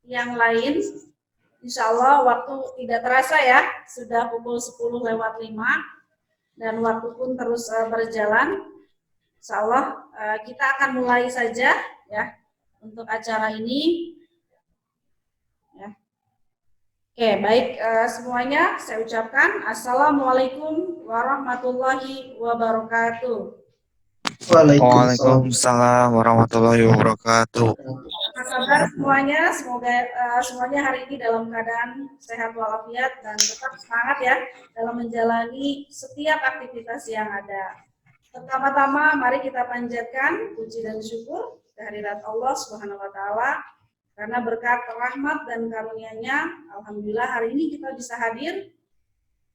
Yang lain, insya Allah waktu tidak terasa ya, sudah pukul 10:05 dan waktu pun terus berjalan. Insya Allah kita akan mulai saja ya untuk acara ini. Ya. Oke, baik semuanya, saya ucapkan Assalamualaikum warahmatullahi wabarakatuh. Waalaikumsalam warahmatullahi wabarakatuh. Apa kabar semuanya? Semoga semuanya hari ini dalam keadaan sehat walafiat dan tetap semangat ya dalam menjalani setiap aktivitas yang ada. Pertama-tama mari kita panjatkan puji dan syukur kehadirat Allah Subhanahu wa taala karena berkat rahmat dan karunia-Nya alhamdulillah hari ini kita bisa hadir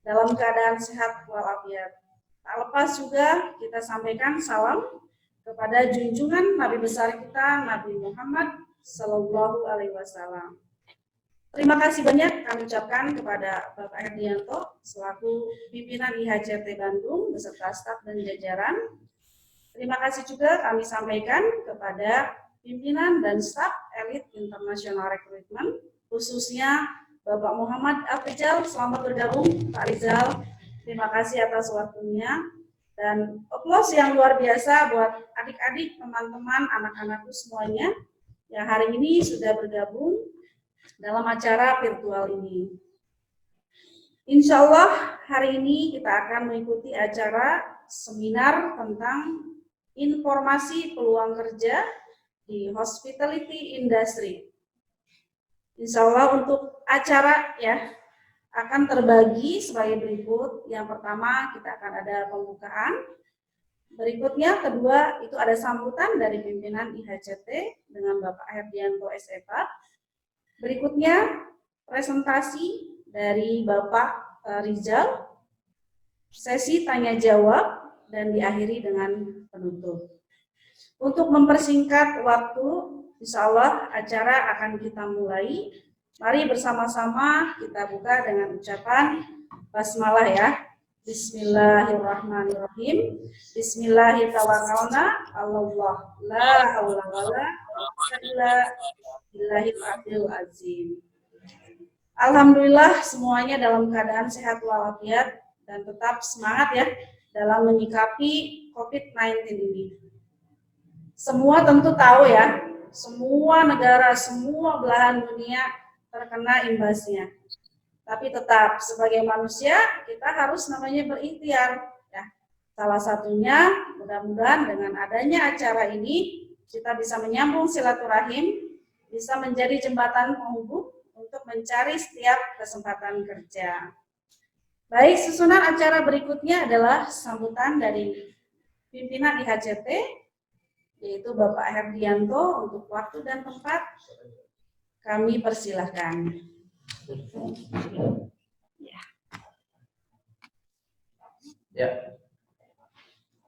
dalam keadaan sehat walafiat. Tak lepas juga kita sampaikan salam kepada junjungan Nabi besar kita Nabi Muhammad Sallallahu Alaihi Wasallam. Terima kasih banyak kami ucapkan kepada Bapak Herdianto selaku pimpinan IHCT Bandung beserta staf dan jajaran. Terima kasih juga kami sampaikan kepada pimpinan dan staf elit International Recruitment khususnya Bapak Muhammad Afrizal. Selamat bergabung Pak Rizal. Terima kasih atas waktunya dan aplaus yang luar biasa buat adik-adik, teman-teman, anak-anakku semuanya yang hari ini sudah bergabung dalam acara virtual ini. Insya Allah hari ini kita akan mengikuti acara seminar tentang informasi peluang kerja di hospitality industry. Insya Allah untuk acara ya akan terbagi sebagai berikut. Yang pertama kita akan ada pembukaan. Berikutnya kedua itu ada sambutan dari pimpinan IHCT dengan Bapak Herdianto SEPAT. Berikutnya presentasi dari Bapak Rizal. Sesi tanya jawab dan diakhiri dengan penutup. Untuk mempersingkat waktu, insya Allah acara akan kita mulai. Mari bersama-sama kita buka dengan ucapan basmalah ya. Bismillahirrahmanirrahim. Bismillahirrahmanirrahim. Allah la haula wala quwwata illa billahil aliyil azim. Alhamdulillah semuanya dalam keadaan sehat walafiat dan tetap semangat ya dalam menyikapi COVID-19 ini. Semua tentu tahu ya, semua negara, semua belahan dunia terkena imbasnya. Tapi tetap sebagai manusia kita harus namanya berikhtiar ya. Salah satunya mudah-mudahan dengan adanya acara ini kita bisa menyambung silaturahim, bisa menjadi jembatan penghubung untuk mencari setiap kesempatan kerja. Baik, susunan acara berikutnya adalah sambutan dari pimpinan IHCT yaitu Bapak Herdianto. Untuk waktu dan tempat kami persilahkan. Ya.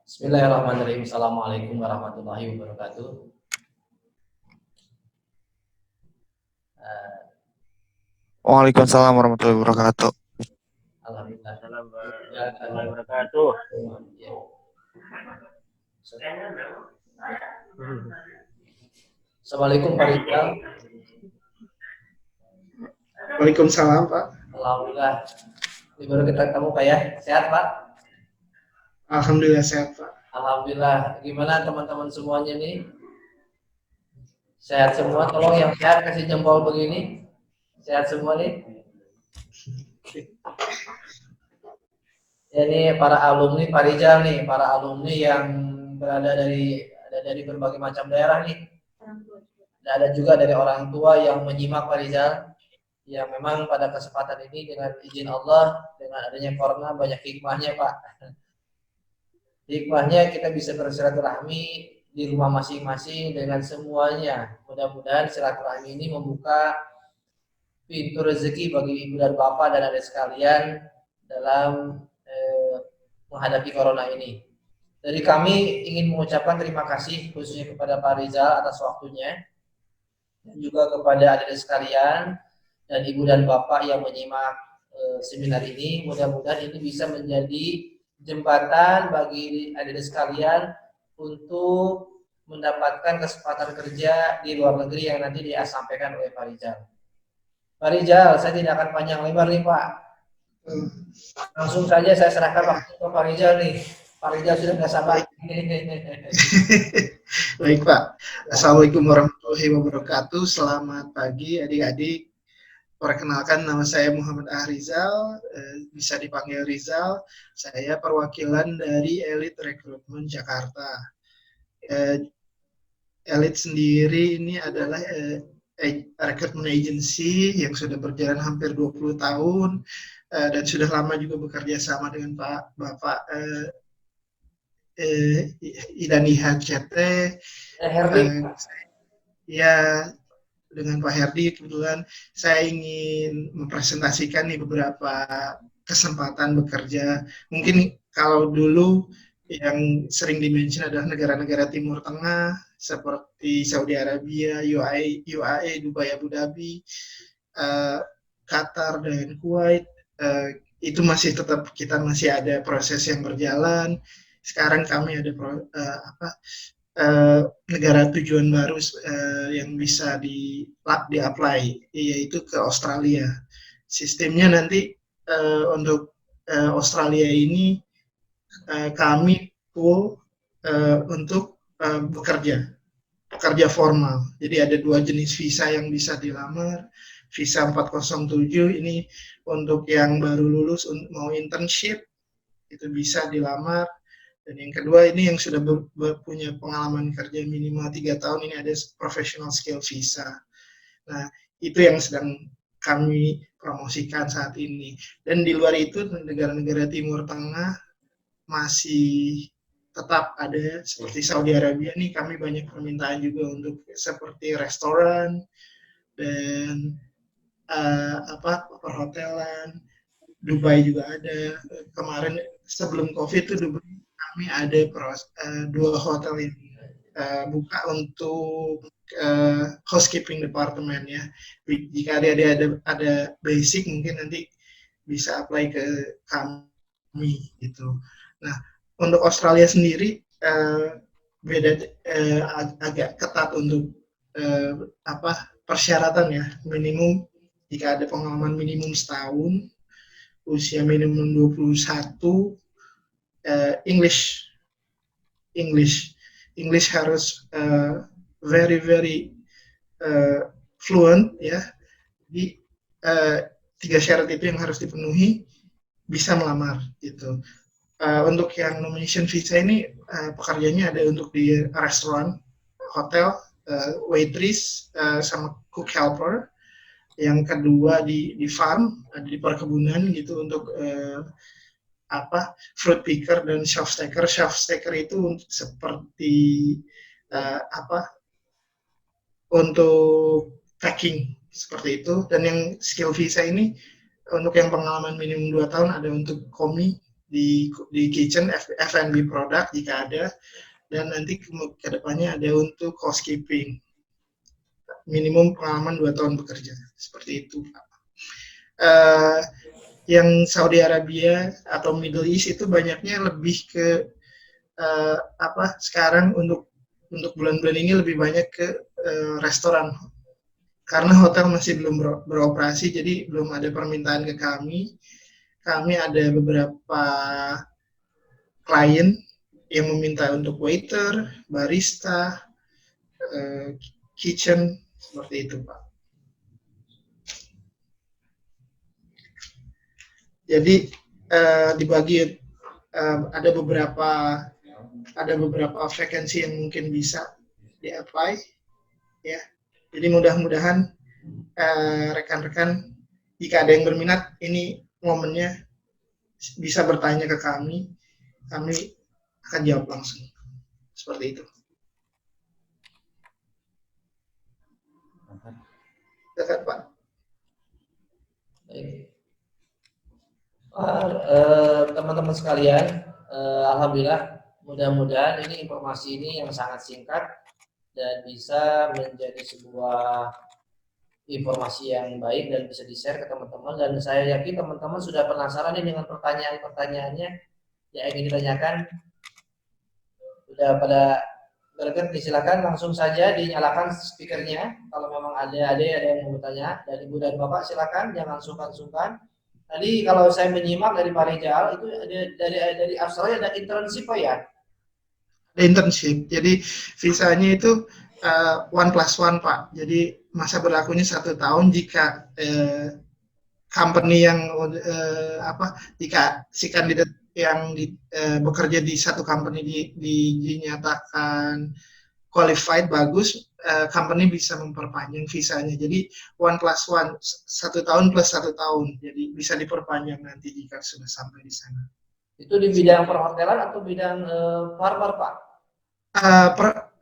Bismillahirrahmanirrahim. Assalamualaikum warahmatullahi wabarakatuh. Waalaikumsalam warahmatullahi wabarakatuh. Alhamdulillah. Warahmatullahi wabarakatuh. Assalamualaikum Pak Rizal. Waalaikumsalam Pak. Alhamdulillah. Ini baru kita ketemu Pak ya. Sehat Pak? Alhamdulillah sehat Pak. Alhamdulillah. Gimana teman-teman semuanya nih? Sehat semua? Tolong yang sehat kasih jempol begini. Sehat semua nih? Ini para alumni Pak Rizal nih, para alumni yang berada dari berbagai macam daerah nih. Dan ada juga dari orang tua yang menyimak Pak Rizal. Ya memang pada kesempatan ini dengan izin Allah, dengan adanya corona banyak hikmahnya Pak. Hikmahnya kita bisa bersilaturahmi di rumah masing-masing dengan semuanya. Mudah-mudahan silaturahmi ini membuka pintu rezeki bagi ibu dan bapak dan adik sekalian dalam menghadapi corona ini. Dari kami ingin mengucapkan terima kasih khususnya kepada Pak Rizal atas waktunya dan juga kepada adik sekalian dan ibu dan bapak yang menyimak seminar ini. Mudah-mudahan ini bisa menjadi jembatan bagi adik sekalian untuk mendapatkan kesempatan kerja di luar negeri yang nanti disampaikan oleh Pak Rizal. Pak Rizal, saya tidak akan panjang lebar nih Pak. Langsung saja saya serahkan waktu ke Pak Rizal nih. Pak Rizal sudah tidak sabar. Baik Pak. Assalamualaikum warahmatullahi wabarakatuh. Selamat pagi adik-adik. Perkenalkan, nama saya Muhammad Ahrizal, bisa dipanggil Rizal. Saya perwakilan dari Elite Recruitment Jakarta. Elite sendiri ini adalah recruitment agency yang sudah berjalan hampir 20 tahun dan sudah lama juga bekerja sama dengan Bapak Idani HCT. Ya, dengan Pak Herdi kebetulan saya ingin mempresentasikan nih beberapa kesempatan bekerja. Mungkin kalau dulu yang sering dimention adalah negara-negara Timur Tengah seperti Saudi Arabia, UAE, Dubai, Abu Dhabi, Qatar dan Kuwait. Itu masih tetap kita masih ada proses yang berjalan. Sekarang kami ada negara tujuan baru yang bisa di-apply, yaitu ke Australia. Sistemnya nanti untuk Australia ini kami full untuk pekerja formal. Jadi ada 2 jenis visa yang bisa dilamar. Visa 407 ini untuk yang baru lulus mau internship, itu bisa dilamar. Dan yang kedua ini yang sudah punya pengalaman kerja minimal 3 tahun, ini ada professional skill visa. Nah, itu yang sedang kami promosikan saat ini. Dan di luar itu negara-negara Timur Tengah masih tetap ada, seperti Saudi Arabia nih kami banyak permintaan juga untuk seperti restoran dan perhotelan. Dubai juga ada. Kemarin sebelum COVID itu Dubai kami ada 2 hotel yang buka untuk housekeeping department ya. Jika ada basic mungkin nanti bisa apply ke kami gitu. Nah, untuk Australia sendiri agak ketat untuk persyaratan ya, minimum jika ada pengalaman minimum setahun, usia minimum 21, English harus very fluent ya. Jadi 3 syarat itu yang harus dipenuhi bisa melamar gitu. Untuk yang nomination visa ini pekerjaannya ada untuk di restoran, hotel, waitress, sama cook helper. Yang kedua di farm, di perkebunan gitu untuk fruit picker dan shelf stacker. Shelf stacker itu seperti untuk packing seperti itu. Dan yang skill visa ini untuk yang pengalaman minimum 2 tahun ada untuk komi di kitchen, F&B product jika ada, dan nanti ke depannya ada untuk housekeeping. Minimum pengalaman 2 tahun bekerja, seperti itu Pak. Yang Saudi Arabia atau Middle East itu banyaknya lebih ke sekarang untuk bulan-bulan ini lebih banyak ke restoran, karena hotel masih belum beroperasi, jadi belum ada permintaan ke kami. Kami ada beberapa klien yang meminta untuk waiter, barista, kitchen, seperti itu Pak. Jadi dibagi ada beberapa vacancy yang mungkin bisa di-apply ya. Jadi mudah-mudahan rekan-rekan jika ada yang berminat, ini momennya bisa bertanya ke kami akan jawab langsung. Seperti itu. Silakan Pak. Baik. Teman-teman sekalian, alhamdulillah, mudah-mudahan ini informasi ini yang sangat singkat dan bisa menjadi sebuah informasi yang baik dan bisa di-share ke teman-teman, dan saya yakin teman-teman sudah penasaran nih dengan pertanyaan-pertanyaannya yang ingin ditanyakan. Sudah pada berkenan, silakan langsung saja dinyalakan speakernya kalau memang ada yang mau bertanya. Dan Ibu dan Bapak silakan, jangan sungkan-sungkan. Tadi kalau saya menyimak dari Pak Rijal itu ada dari Australia ada internship Pak ya? Ada internship. Jadi visanya itu 1+1 Pak. Jadi masa berlakunya 1 tahun jika company yang jika si kandidat yang bekerja di satu company dinyatakan qualified bagus, company bisa memperpanjang visanya. Jadi 1+1, 1 tahun plus 1 tahun. Jadi bisa diperpanjang nanti jika sudah sampai di sana. Itu di bidang perhotelan atau bidang farmer Pak?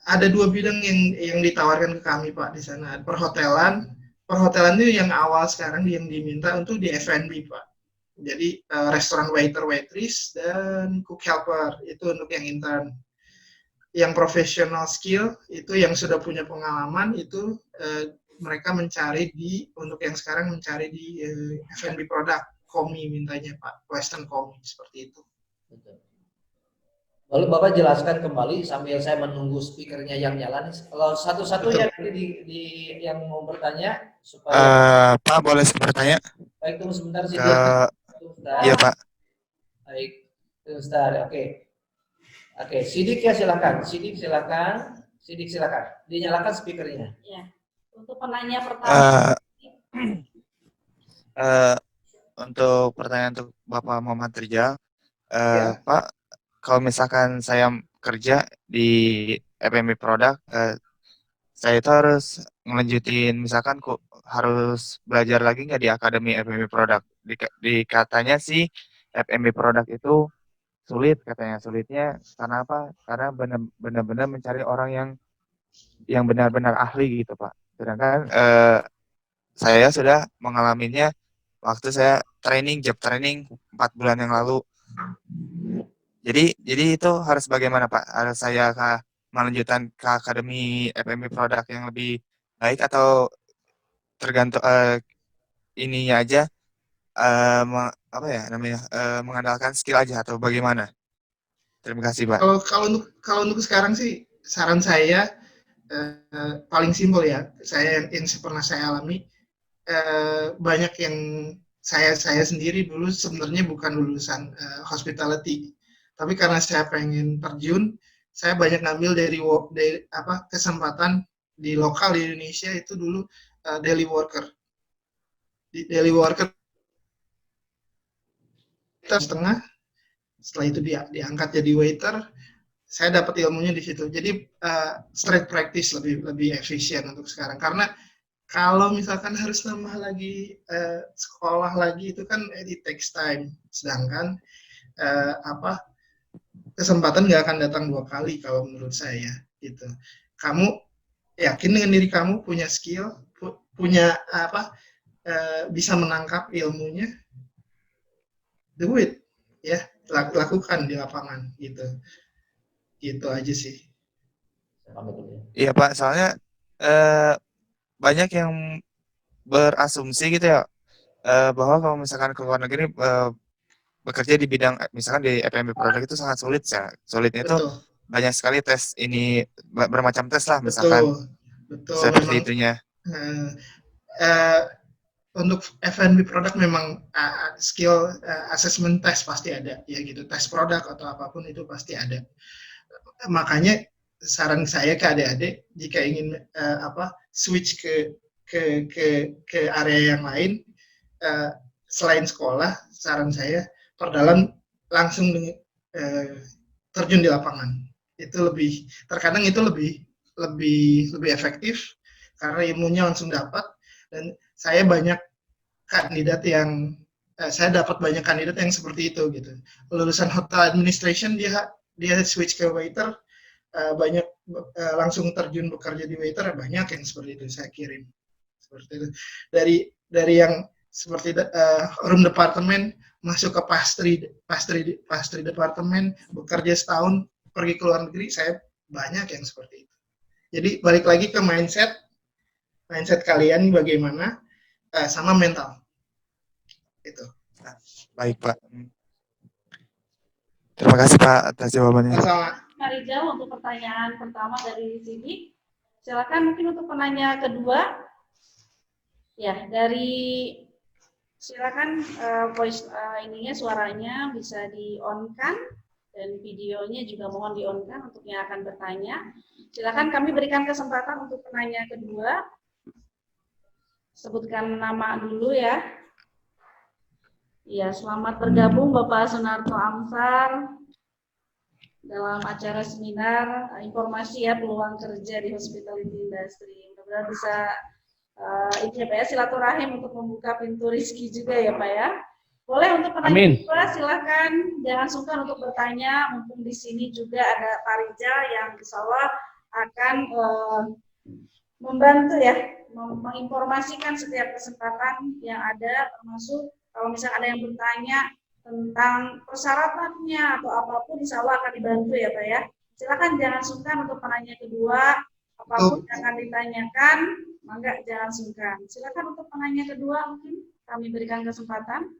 Ada 2 bidang yang ditawarkan ke kami Pak di sana. Perhotelan itu yang awal sekarang yang diminta untuk di F&B Pak. Jadi restoran waiter, waitress, dan cook helper itu untuk yang intern. Yang professional skill itu yang sudah punya pengalaman itu mereka mencari untuk yang sekarang mencari di F&B product, komi mintanya Pak, Western komi seperti itu. Betul. Lalu Bapak jelaskan kembali sambil saya menunggu speakernya yang nyala. Kalau satu-satu ya di yang mau bertanya supaya Pak boleh saya bertanya? baik, tunggu sebentar sih. Iya Pak. Baik, tunggu sebentar. Oke, Sidik ya silakan. Sidik silakan. Dinyalakan speakernya. Ya. Untuk penanya pertama. Untuk pertanyaan untuk Bapak Muhammad Rijal, Ya. Pak, kalau misalkan saya kerja di F&B product, saya itu harus ngelanjutin, misalkan harus belajar lagi nggak di Akademi F&B product? Katanya sih F&B product itu sulit, katanya. Sulitnya karena apa? Karena benar-benar mencari orang yang benar-benar ahli gitu Pak. Sedangkan saya sudah mengalaminya waktu saya job training 4 bulan yang lalu. Jadi itu harus bagaimana Pak? Harus saya melanjutkan ke Akademi F&B product yang lebih baik, atau tergantung ininya aja, mengandalkan skill aja, atau bagaimana? Terima kasih Pak. Kalau untuk sekarang sih saran saya paling simpel ya. Saya yang pernah saya alami, banyak yang saya sendiri dulu sebenarnya bukan lulusan hospitality, tapi karena saya pengen terjun, saya banyak ngambil dari kesempatan di lokal di Indonesia itu dulu daily worker. Di daily worker setengah, setelah itu diangkat jadi waiter, saya dapat ilmunya di situ. Jadi straight practice lebih efisien untuk sekarang, karena kalau misalkan harus nambah lagi sekolah lagi itu kan it takes time. Sedangkan kesempatan nggak akan datang 2 kali kalau menurut saya gitu. Kamu yakin dengan diri kamu, punya skill, punya bisa menangkap ilmunya, do it ya, lakukan di lapangan gitu aja sih. Iya Pak, soalnya banyak yang berasumsi gitu ya, bahwa kalau misalkan ke luar negeri bekerja di bidang misalkan di F&B product itu sangat sulit ya. Sulitnya itu banyak sekali tes, ini bermacam tes lah misalkan. Betul seperti memang, itunya. Untuk F&B product memang skill assessment test pasti ada ya gitu, tes produk atau apapun itu pasti ada. Makanya saran saya ke adik-adik, jika ingin switch ke area yang lain selain sekolah, saran saya perdalam langsung terjun di lapangan. Itu terkadang itu lebih efektif karena ilmunya langsung dapat. Dan saya banyak kandidat yang saya dapat banyak kandidat yang seperti itu gitu. Lulusan hotel administration dia switch ke waiter, banyak langsung terjun bekerja di waiter, banyak yang seperti itu saya kirim. Seperti itu. Dari yang seperti room department masuk ke pastry department, bekerja setahun pergi ke luar negeri, saya banyak yang seperti itu. Jadi balik lagi ke mindset kalian bagaimana, sama mental. Itu. Baik, Pak. Terima kasih, Pak, atas jawabannya. Sama. Pak Rijal untuk pertanyaan pertama dari sini. Silakan mungkin untuk penanya kedua. Ya, silakan voice suaranya bisa di-on-kan dan videonya juga mohon di-on-kan untuk yang akan bertanya. Silakan kami berikan kesempatan untuk penanya kedua. Sebutkan nama dulu ya. Ya, selamat bergabung Bapak Sunarto Amsar dalam acara seminar informasi ya peluang kerja di hospitality industry. Mudah-mudahan bisa ini ya Pak ya, silaturahim untuk membuka pintu rezeki juga ya Pak ya. Boleh untuk penanya kedua silakan, jangan sungkan untuk bertanya. Mumpung di sini juga ada Pak Rijal yang insya Allah akan membantu ya, menginformasikan setiap kesempatan yang ada, termasuk kalau misalnya ada yang bertanya tentang persyaratannya atau apapun, insya Allah akan dibantu ya Pak ya. Silakan jangan sungkan untuk penanya kedua, apapun yang akan ditanyakan, maka jangan sungkan. Silakan untuk penanya kedua, mungkin kami berikan kesempatan.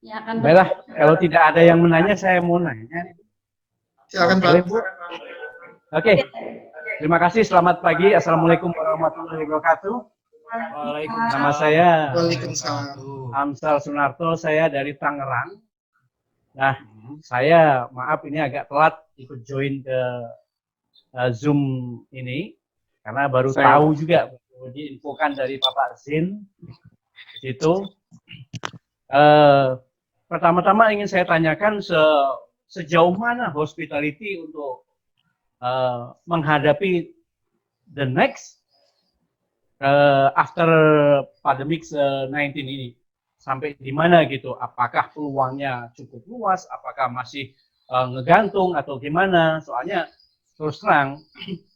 Yang akan baiklah, kalau tidak ada yang menanya, saya mau nanya. Silakan Pak. Oke, terima kasih. Selamat pagi. Assalamualaikum warahmatullahi wabarakatuh. Waalaikumsalam. Nama saya Waalaikumsalam. Amsal Sunarto, saya dari Tangerang. Nah, saya maaf ini agak telat ikut join ke Zoom ini karena baru tahu juga, baru diinfokan dari Bapak Zin itu. Pertama-tama ingin saya tanyakan sejauh mana hospitality untuk menghadapi the next after pandemic 19 ini, sampai di mana gitu? Apakah peluangnya cukup luas? Apakah masih ngegantung atau gimana? Soalnya terus terang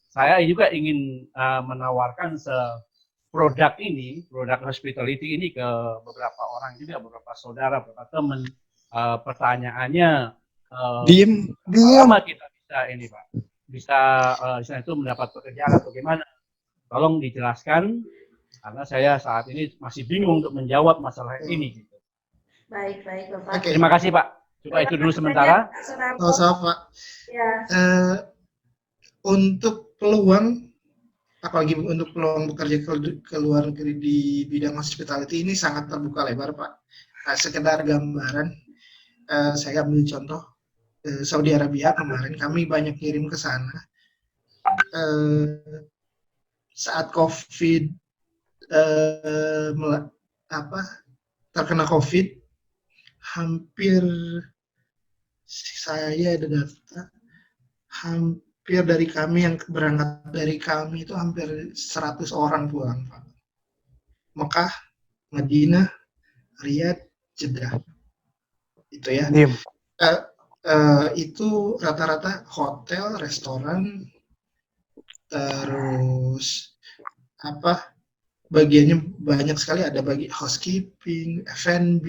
saya juga ingin menawarkan produk hospitality ini ke beberapa orang juga, beberapa saudara, beberapa teman. Pertanyaannya, lama kita bisa ini Pak, bisa itu mendapat pekerjaan atau gimana? Tolong dijelaskan, karena saya saat ini masih bingung untuk menjawab masalah ini. Baik Bapak. Oke. Terima kasih Pak. Coba itu dulu sementara. Sama Pak. Ya. Untuk peluang, apalagi untuk peluang bekerja ke luar negeri di bidang hospitality ini sangat terbuka lebar Pak. Sekedar gambaran, saya ambil contoh Saudi Arabia kemarin, kami banyak kirim ke sana. Saat COVID terkena COVID, hampir saya ada data, hampir dari kami yang berangkat dari kami itu hampir 100 orang pulang Pak. Mekah, Madinah, Riyadh, Jeddah, itu ya. Itu rata-rata hotel, restoran, terus bagiannya banyak sekali, ada bagi housekeeping, F&B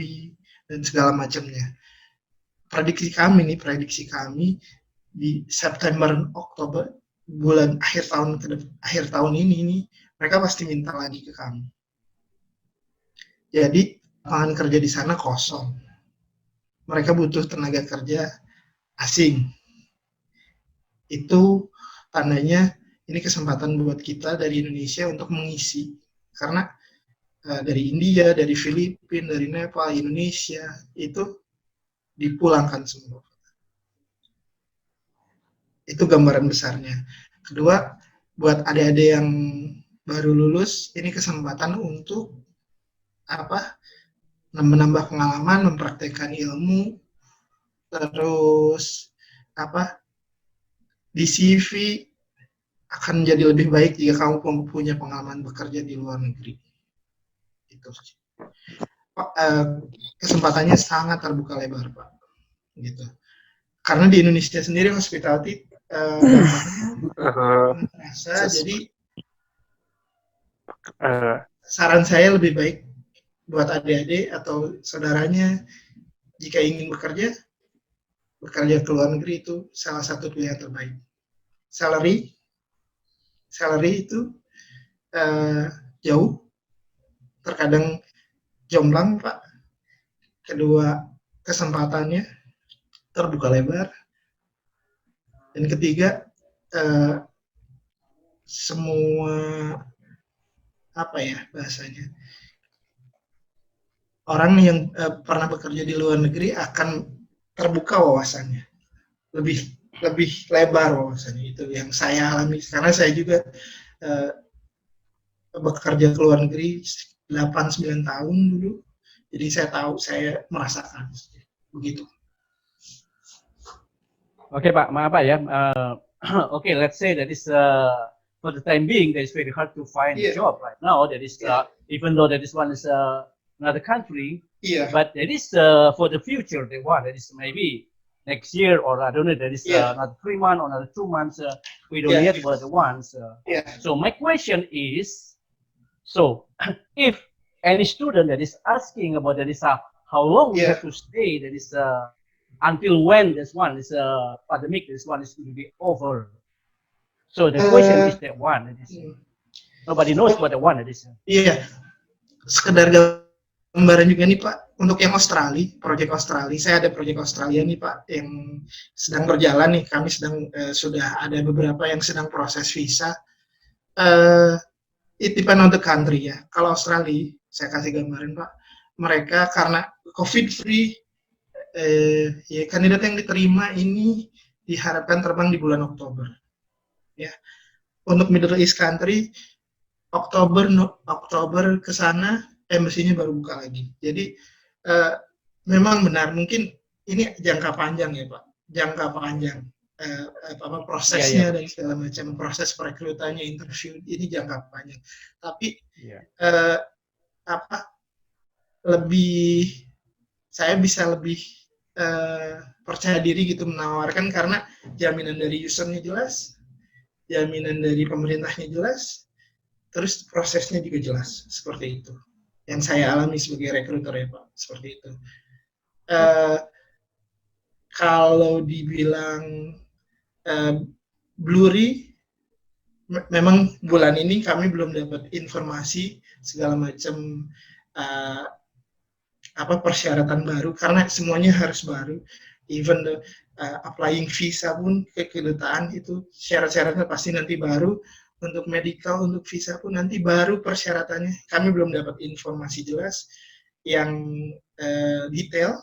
dan segala macamnya. Prediksi kami di September, Oktober, bulan akhir tahun ini mereka pasti minta lagi ke kami. Jadi lapangan kerja di sana kosong. Mereka butuh tenaga kerja asing. Itu tandanya ini kesempatan buat kita dari Indonesia untuk mengisi. Karena dari India, dari Filipina, dari Nepal, Indonesia, itu dipulangkan semua. Itu gambaran besarnya. Kedua, buat adik-adik yang baru lulus, ini kesempatan untuk menambah pengalaman, mempraktekkan ilmu, terus di CV akan menjadi lebih baik jika kamu punya pengalaman bekerja di luar negeri. Itu. kesempatannya sangat terbuka lebar, Pak. Gitu. Karena di Indonesia sendiri hospitality dampaknya terasa, jadi saran saya lebih baik buat adik-adik atau saudaranya jika ingin bekerja ke luar negeri itu salah satu pilihan terbaik. Salary itu jauh, terkadang jomplang, Pak. Kedua, kesempatannya terbuka lebar. Dan ketiga, semua apa ya bahasanya, orang yang pernah bekerja di luar negeri akan terbuka wawasannya, lebih lebar wawasannya. Itu yang saya alami karena saya juga bekerja ke luar negeri 8-9 tahun dulu, jadi saya tahu, saya merasakan begitu. Oke Pak, maaf Pak ya. Okay, let's say that is for the time being, that is very hard to find a job right now. That is even though that this one is another country, but that is for the future they want. That is maybe next year or I don't know. That is another 3 months or another 2 months. We don't yet what the ones. So my question is, so if any student that is asking about that is how long we have to stay, that is until when this one is pandemic, this one is going to be over. So the question is that one. That is, nobody knows what the one it is. Iya, sekedar gambaran juga nih Pak, untuk yang Australia, proyek Australia, saya ada proyek Australia nih Pak, yang sedang berjalan nih, kami sedang sudah ada beberapa yang sedang proses visa. It depend on the country ya. Kalau Australia, saya kasih gambaran Pak, mereka karena COVID free, ya kandidat yang diterima ini diharapkan terbang di bulan Oktober. Ya, untuk Middle East country Oktober ke sana embassy-nya baru buka lagi. Jadi memang benar, mungkin ini jangka panjang ya Pak, jangka panjang prosesnya dan segala macam, proses perekrutannya, interview ini jangka panjang. Tapi saya bisa lebih percaya diri gitu menawarkan karena jaminan dari usernya jelas, jaminan dari pemerintahnya jelas, terus prosesnya juga jelas, seperti itu. Yang saya alami sebagai rekruter ya Pak, seperti itu. Kalau dibilang blurry, memang bulan ini kami belum dapat informasi segala macam persyaratan baru karena semuanya harus baru. Even the applying visa pun ke kedutaan itu syarat-syaratnya pasti nanti baru. Untuk medical, untuk visa pun nanti baru persyaratannya. Kami belum dapat informasi jelas yang detail,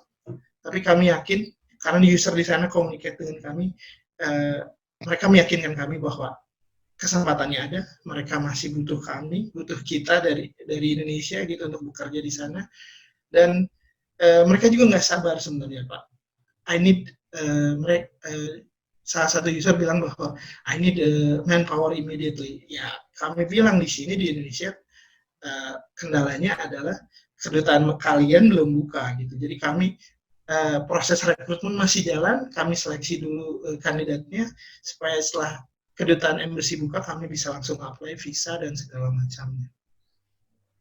tapi kami yakin karena user di sana communicate dengan kami, mereka meyakinkan kami bahwa kesempatannya ada, mereka masih butuh kami, butuh kita dari Indonesia gitu untuk bekerja di sana. Dan mereka juga nggak sabar sebenarnya Pak. Salah satu user bilang bahwa I need manpower immediately. Ya kami bilang di sini di Indonesia kendalanya adalah kedutaan kalian belum buka gitu. Jadi kami proses rekrutmen masih jalan, kami seleksi dulu kandidatnya supaya setelah kedutaan embassy buka kami bisa langsung apply visa dan segala macamnya.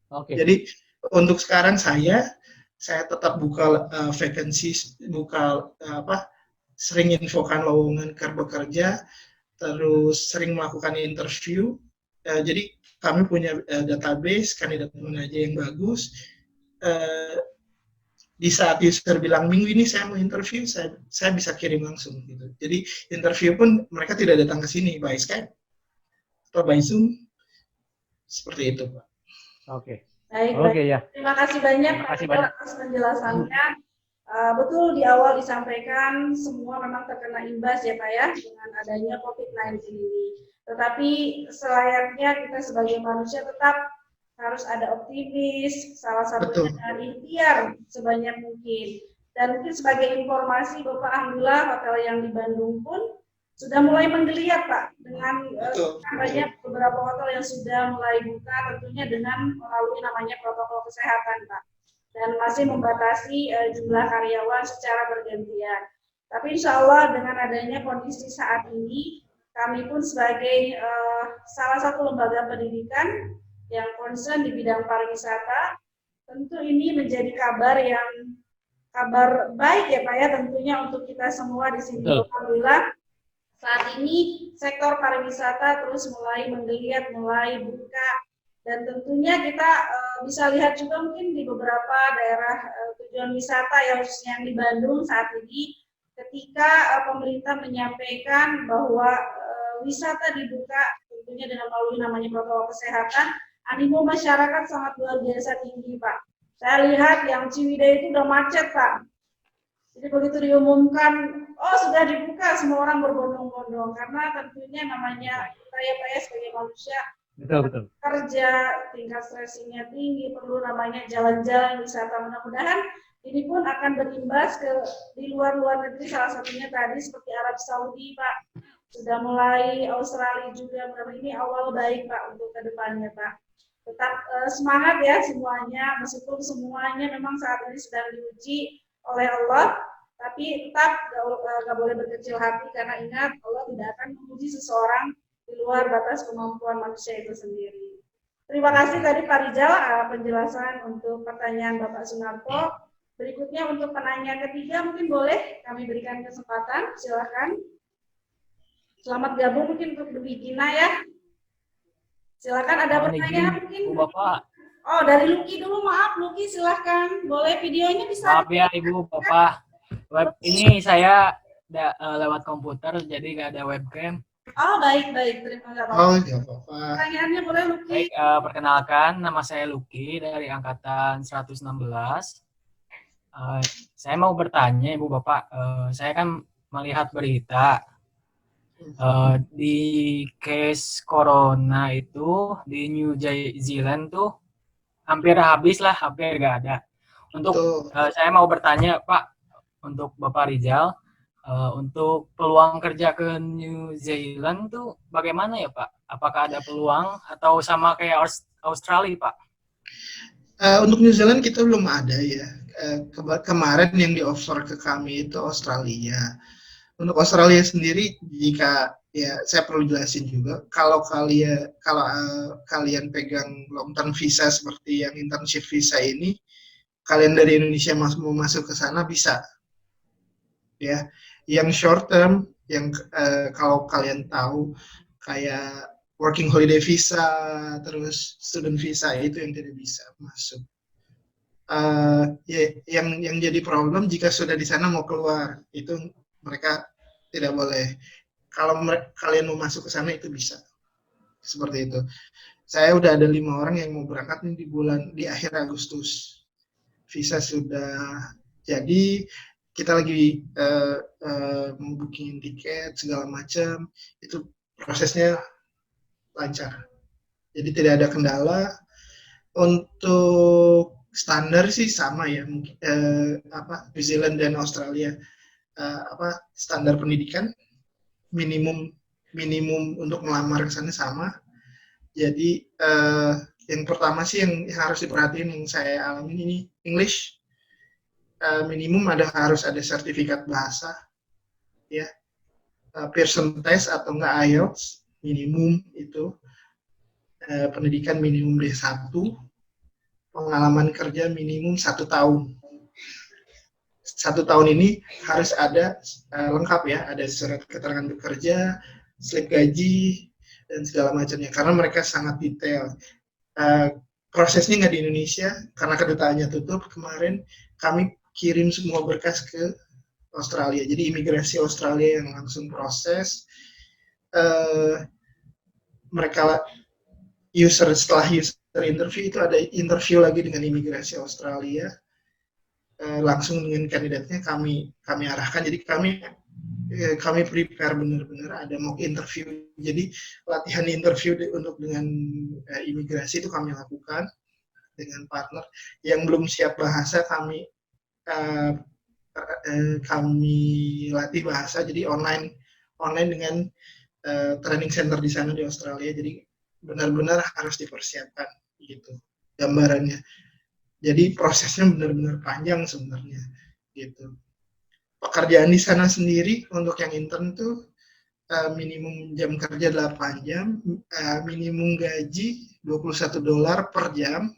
Okay. Jadi untuk sekarang saya tetap buka vacancies, buka sering infokan lowongan bekerja, terus sering melakukan interview. Jadi kami punya database kandidat mana aja yang bagus. Di saat user bilang minggu ini saya mau interview, saya bisa kirim langsung gitu. Jadi interview pun mereka tidak datang ke sini, by Skype atau by Zoom, seperti itu Pak. Oke. Baik. Ya. Terima kasih banyak Pak atas penjelasannya. Betul di awal disampaikan semua memang terkena imbas ya Pak ya dengan adanya COVID-19 ini. Tetapi selayaknya kita sebagai manusia tetap harus ada optimis, salah satunya dengan ikhtiar sebanyak mungkin. Dan mungkin sebagai informasi Bapak, alhamdulillah hotel yang di Bandung pun sudah mulai menggeliat Pak dengan Betul. banyak beberapa hotel yang sudah mulai buka tentunya dengan melalui namanya protokol kesehatan Pak, dan masih membatasi jumlah karyawan secara bergantian. Tapi insya Allah dengan adanya kondisi saat ini, kami pun sebagai salah satu lembaga pendidikan yang concern di bidang pariwisata, tentu ini menjadi kabar baik ya Pak ya, tentunya untuk kita semua di sini. Alhamdulillah saat ini sektor pariwisata terus mulai menggeliat, mulai buka, dan tentunya kita bisa lihat juga mungkin di beberapa daerah tujuan wisata ya, khususnya yang di Bandung saat ini, ketika pemerintah menyampaikan bahwa wisata dibuka tentunya dengan melalui namanya protokol kesehatan, animo masyarakat sangat luar biasa tinggi Pak. Saya lihat yang Ciwidey itu udah macet Pak. Jadi begitu diumumkan, oh sudah dibuka, semua orang berbondong-bondong, karena tentunya namanya saya sebagai manusia Betul. kerja, tingkat stressingnya tinggi, perlu namanya jalan-jalan wisata. Mudah-mudahan ini pun akan berimbas ke di luar negeri, salah satunya tadi seperti Arab Saudi Pak, sudah mulai, Australia juga. Mudah-mudahan ini awal baik Pak untuk kedepannya Pak. Tetap semangat ya semuanya, meskipun semuanya memang saat ini sedang diuji oleh Allah, tapi tetap nggak boleh berkecil hati, karena ingat Allah tidak akan menguji seseorang di luar batas kemampuan manusia itu sendiri. Terima kasih tadi Pak Rizal penjelasan untuk pertanyaan Bapak Sunarto. Berikutnya untuk penanya ketiga mungkin boleh kami berikan kesempatan, silakan. Selamat gabung mungkin untuk Bu Gina ya. Silakan ada pertanyaan mungkin. Bapak. Oh, dari Luki dulu, maaf Luki, silahkan. Boleh videonya bisa. Maaf ya Ibu, Bapak. Ini saya lewat komputer, jadi nggak ada webcam. Oh, baik. Terima kasih. Oh, nggak apa-apa. Pertanyaannya boleh Luki. Baik, perkenalkan, nama saya Luki dari Angkatan 116. Saya mau bertanya Ibu Bapak, saya kan melihat berita di case corona itu di New Zealand tuh hampir habis lah, hampir nggak ada. Untuk saya mau bertanya Pak, untuk Bapak Rizal, untuk peluang kerja ke New Zealand tuh bagaimana ya Pak? Apakah ada peluang atau sama kayak Australia Pak? Untuk New Zealand kita belum ada ya. Kemarin yang di-offer ke kami itu Australia. Untuk Australia sendiri, jika ya saya perlu jelasin juga, kalau kalian pegang long term visa seperti yang internship visa ini, kalian dari Indonesia mau masuk ke sana bisa, ya. Yang short term, yang kalau kalian tahu kayak working holiday visa, terus student visa itu yang tidak bisa masuk. Yang jadi problem jika sudah di sana mau keluar, itu mereka tidak boleh. Kalau kalian mau masuk ke sana itu bisa. Seperti itu. Saya udah ada 5 orang yang mau berangkat nih di akhir Agustus. Visa sudah jadi, kita lagi mau booking tiket segala macam, itu prosesnya lancar. Jadi tidak ada kendala. Untuk standar sih sama ya, New Zealand dan Australia. Standar pendidikan minimum untuk melamar ke sana sama. Jadi yang pertama sih yang harus diperhatiin, yang saya alami ini English, minimum harus ada sertifikat bahasa, ya, Pearson test atau enggak IELTS minimum itu, pendidikan minimum D1, pengalaman kerja minimum 1 tahun. 1 tahun ini harus ada lengkap ya, ada surat keterangan bekerja, slip gaji, dan segala macamnya, karena mereka sangat detail. Prosesnya nggak di Indonesia, karena kedutaannya tutup kemarin, kami kirim semua berkas ke Australia, jadi imigrasi Australia yang langsung proses. Mereka setelah user interview itu ada interview lagi dengan imigrasi Australia, langsung dengan kandidatnya kami arahkan. Jadi kami prepare benar-benar, ada mock interview. Jadi latihan interview untuk dengan imigrasi itu kami lakukan dengan partner. Yang belum siap bahasa kami latih bahasa, jadi online online dengan training center di sana di Australia. Jadi benar-benar harus dipersiapkan gitu gambarannya. Jadi prosesnya benar-benar panjang sebenarnya gitu. Pekerjaan di sana sendiri untuk yang intern tuh minimum jam kerja 8 jam, minimum gaji $21 per jam.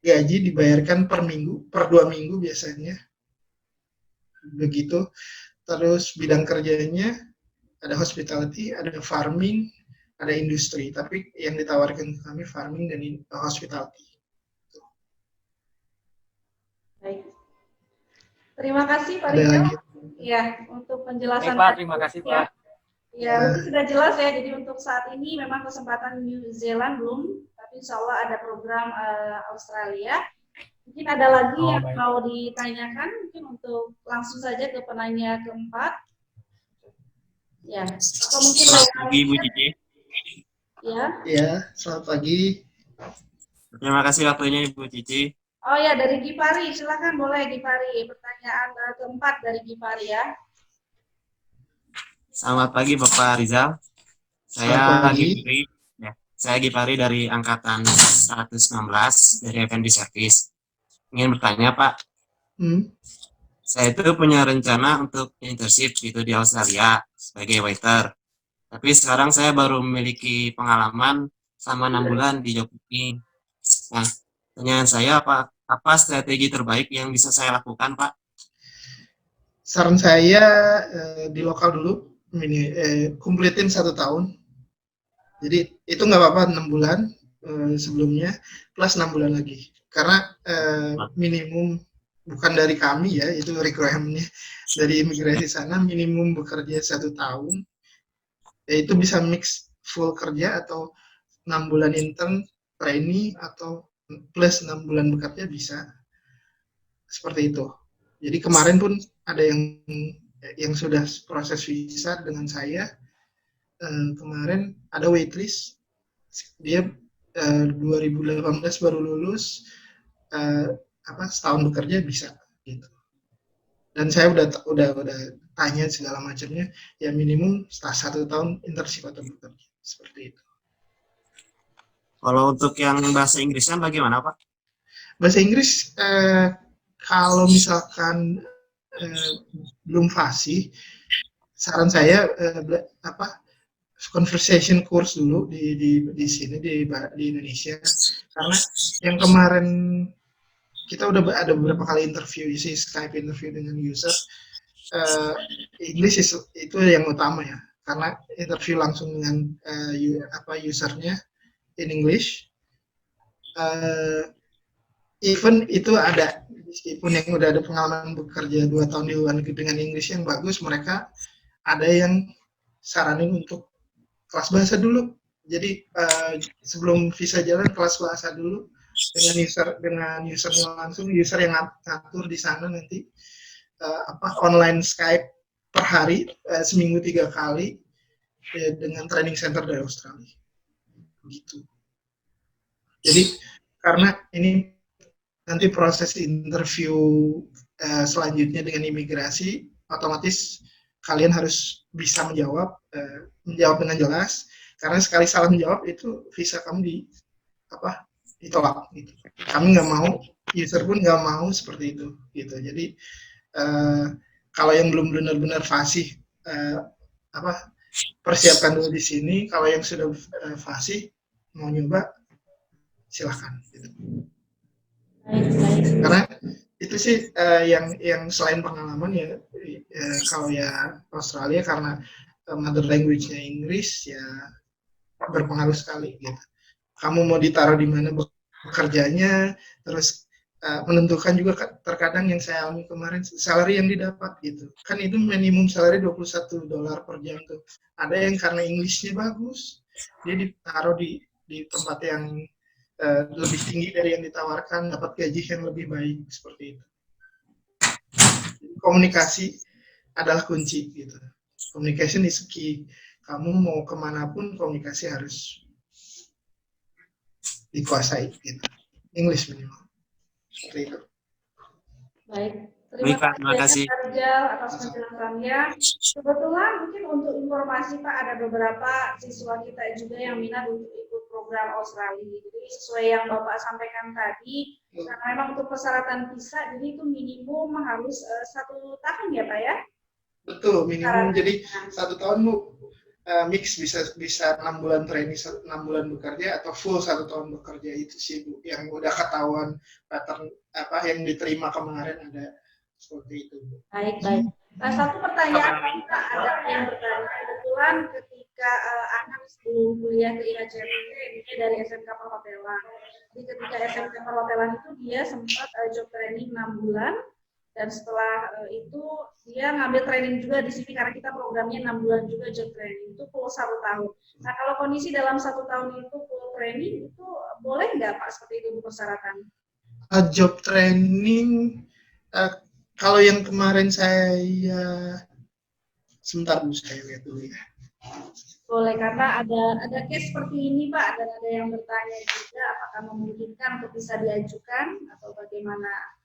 Gaji dibayarkan per minggu, per 2 minggu biasanya. Begitu. Terus bidang kerjanya ada hospitality, ada farming, ada industri. Tapi yang ditawarkan ke kami farming dan hospitality. Baik. Terima kasih Pak Ada Rizal. lagi? Ya, untuk Baik penjelasan Pak, tadi. terima kasih Ya. Pak. Ya, mungkin sudah jelas ya. Jadi untuk saat ini memang kesempatan New Zealand belum, tapi insya Allah ada program Australia. Mungkin ada lagi Oh, yang baik. mau ditanyakan, mungkin untuk langsung saja ke penanya keempat. Ya, atau mungkin Selamat pagi Bu Cici. ya. Ya, selamat pagi. Terima kasih waktunya Ibu Cici. Oh ya, dari Gipari, silakan boleh Gipari. Pertanyaan keempat dari Gipari ya. Selamat pagi Bapak Rizal. Selamat pagi. Gipari. Ya, saya Gipari dari angkatan 119 dari F&B Service. Ingin bertanya Pak, saya itu punya rencana untuk internship gitu di Australia sebagai waiter. Tapi sekarang saya baru memiliki pengalaman selama 6 bulan di job ini. Nah, pertanyaan saya apa strategi terbaik yang bisa saya lakukan, Pak? Saran saya di lokal dulu, kumpletin 1 tahun. Jadi itu nggak apa-apa 6 bulan sebelumnya plus 6 bulan lagi. Karena minimum bukan dari kami ya, itu requirement-nya dari imigrasi sana minimum bekerja 1 tahun. Itu bisa mix full kerja atau 6 bulan intern, trainee atau plus 6 bulan bekerja bisa. Seperti itu. Jadi kemarin pun ada yang sudah proses visa dengan saya. Kemarin ada waitlist. Dia 2018 baru lulus, setahun bekerja bisa gitu. Dan saya udah tanya segala macamnya, ya minimum 1 tahun internship atau bekerja seperti itu. Kalau untuk yang bahasa Inggrisnya bagaimana, Pak? Bahasa Inggris kalau misalkan belum fasih, saran saya conversation course dulu di sini di Indonesia, karena yang kemarin kita udah ada beberapa kali interview isi Skype interview dengan user, English itu yang utama ya, karena interview langsung dengan usernya in English. Even itu ada, meskipun yang udah ada pengalaman bekerja 2 tahun di luar negeri dengan English yang bagus, mereka ada yang saranin untuk kelas bahasa dulu. Jadi sebelum visa jalan, kelas bahasa dulu dengan usernya langsung, user yang ngatur di sana nanti online Skype per hari, seminggu 3 kali dengan training center dari Australia. Gitu. Jadi karena ini nanti proses interview selanjutnya dengan imigrasi, otomatis kalian harus bisa menjawab dengan jelas, karena sekali salah menjawab itu visa kamu ditolak gitu. Kami nggak mau, user pun nggak mau seperti itu gitu. Jadi kalau yang belum benar-benar fasih, persiapkan dulu di sini. Kalau yang sudah fasih mau nyoba, silahkan gitu. Karena itu sih yang selain pengalaman ya, kalau ya Australia karena mother language-nya Inggris ya berpengaruh sekali gitu. Kamu mau ditaruh di mana bekerjanya, terus menentukan juga terkadang yang saya alami kemarin salary yang didapat gitu. Kan itu minimum salary $21 per jam tuh. Ada yang karena English-nya bagus, dia ditaruh di tempat yang lebih tinggi dari yang ditawarkan, dapat gaji yang lebih baik seperti itu. Komunikasi adalah kunci gitu. Communication is key. Kamu mau kemanapun komunikasi harus dikuasai gitu. English minimal. Seperti itu. Baik, Terima Baik, Pak. kasih Terima banyak kasih. Pak Rijal atas penjelasannya. Kebetulan mungkin untuk informasi Pak, ada beberapa siswa kita juga yang minat untuk ikut program Australia. Jadi sesuai yang Bapak sampaikan tadi, karena memang untuk persyaratan visa, jadi itu minimum harus 1 tahun ya Pak ya? Betul, minimum. Jadi 1 tahun Bu. Mix bisa 6 bulan training, 6 bulan bekerja, atau full 1 tahun bekerja. Itu sih Bu yang udah ketahuan pattern apa yang diterima kemarin, ada seperti itu Bu. Baik. Nah, satu pertanyaan Pak, ada yang bertanya, kebetulan ketika anak sebelum kuliah ke IHCPT, ini dari SMK Perhotelan. Jadi ketika SMK Perhotelan itu dia sempat job training 6 bulan, dan setelah itu dia ngambil training juga di sini karena kita programnya 6 bulan juga job training, itu full 1 tahun. Nah, kalau kondisi dalam 1 tahun itu full training, itu boleh nggak Pak seperti itu persyaratan? Job training, kalau yang kemarin saya, sebentar Bu, saya lihat dulu ya. Boleh, karena ada case seperti ini Pak, dan ada yang bertanya juga apakah memungkinkan untuk bisa diajukan atau bagaimana.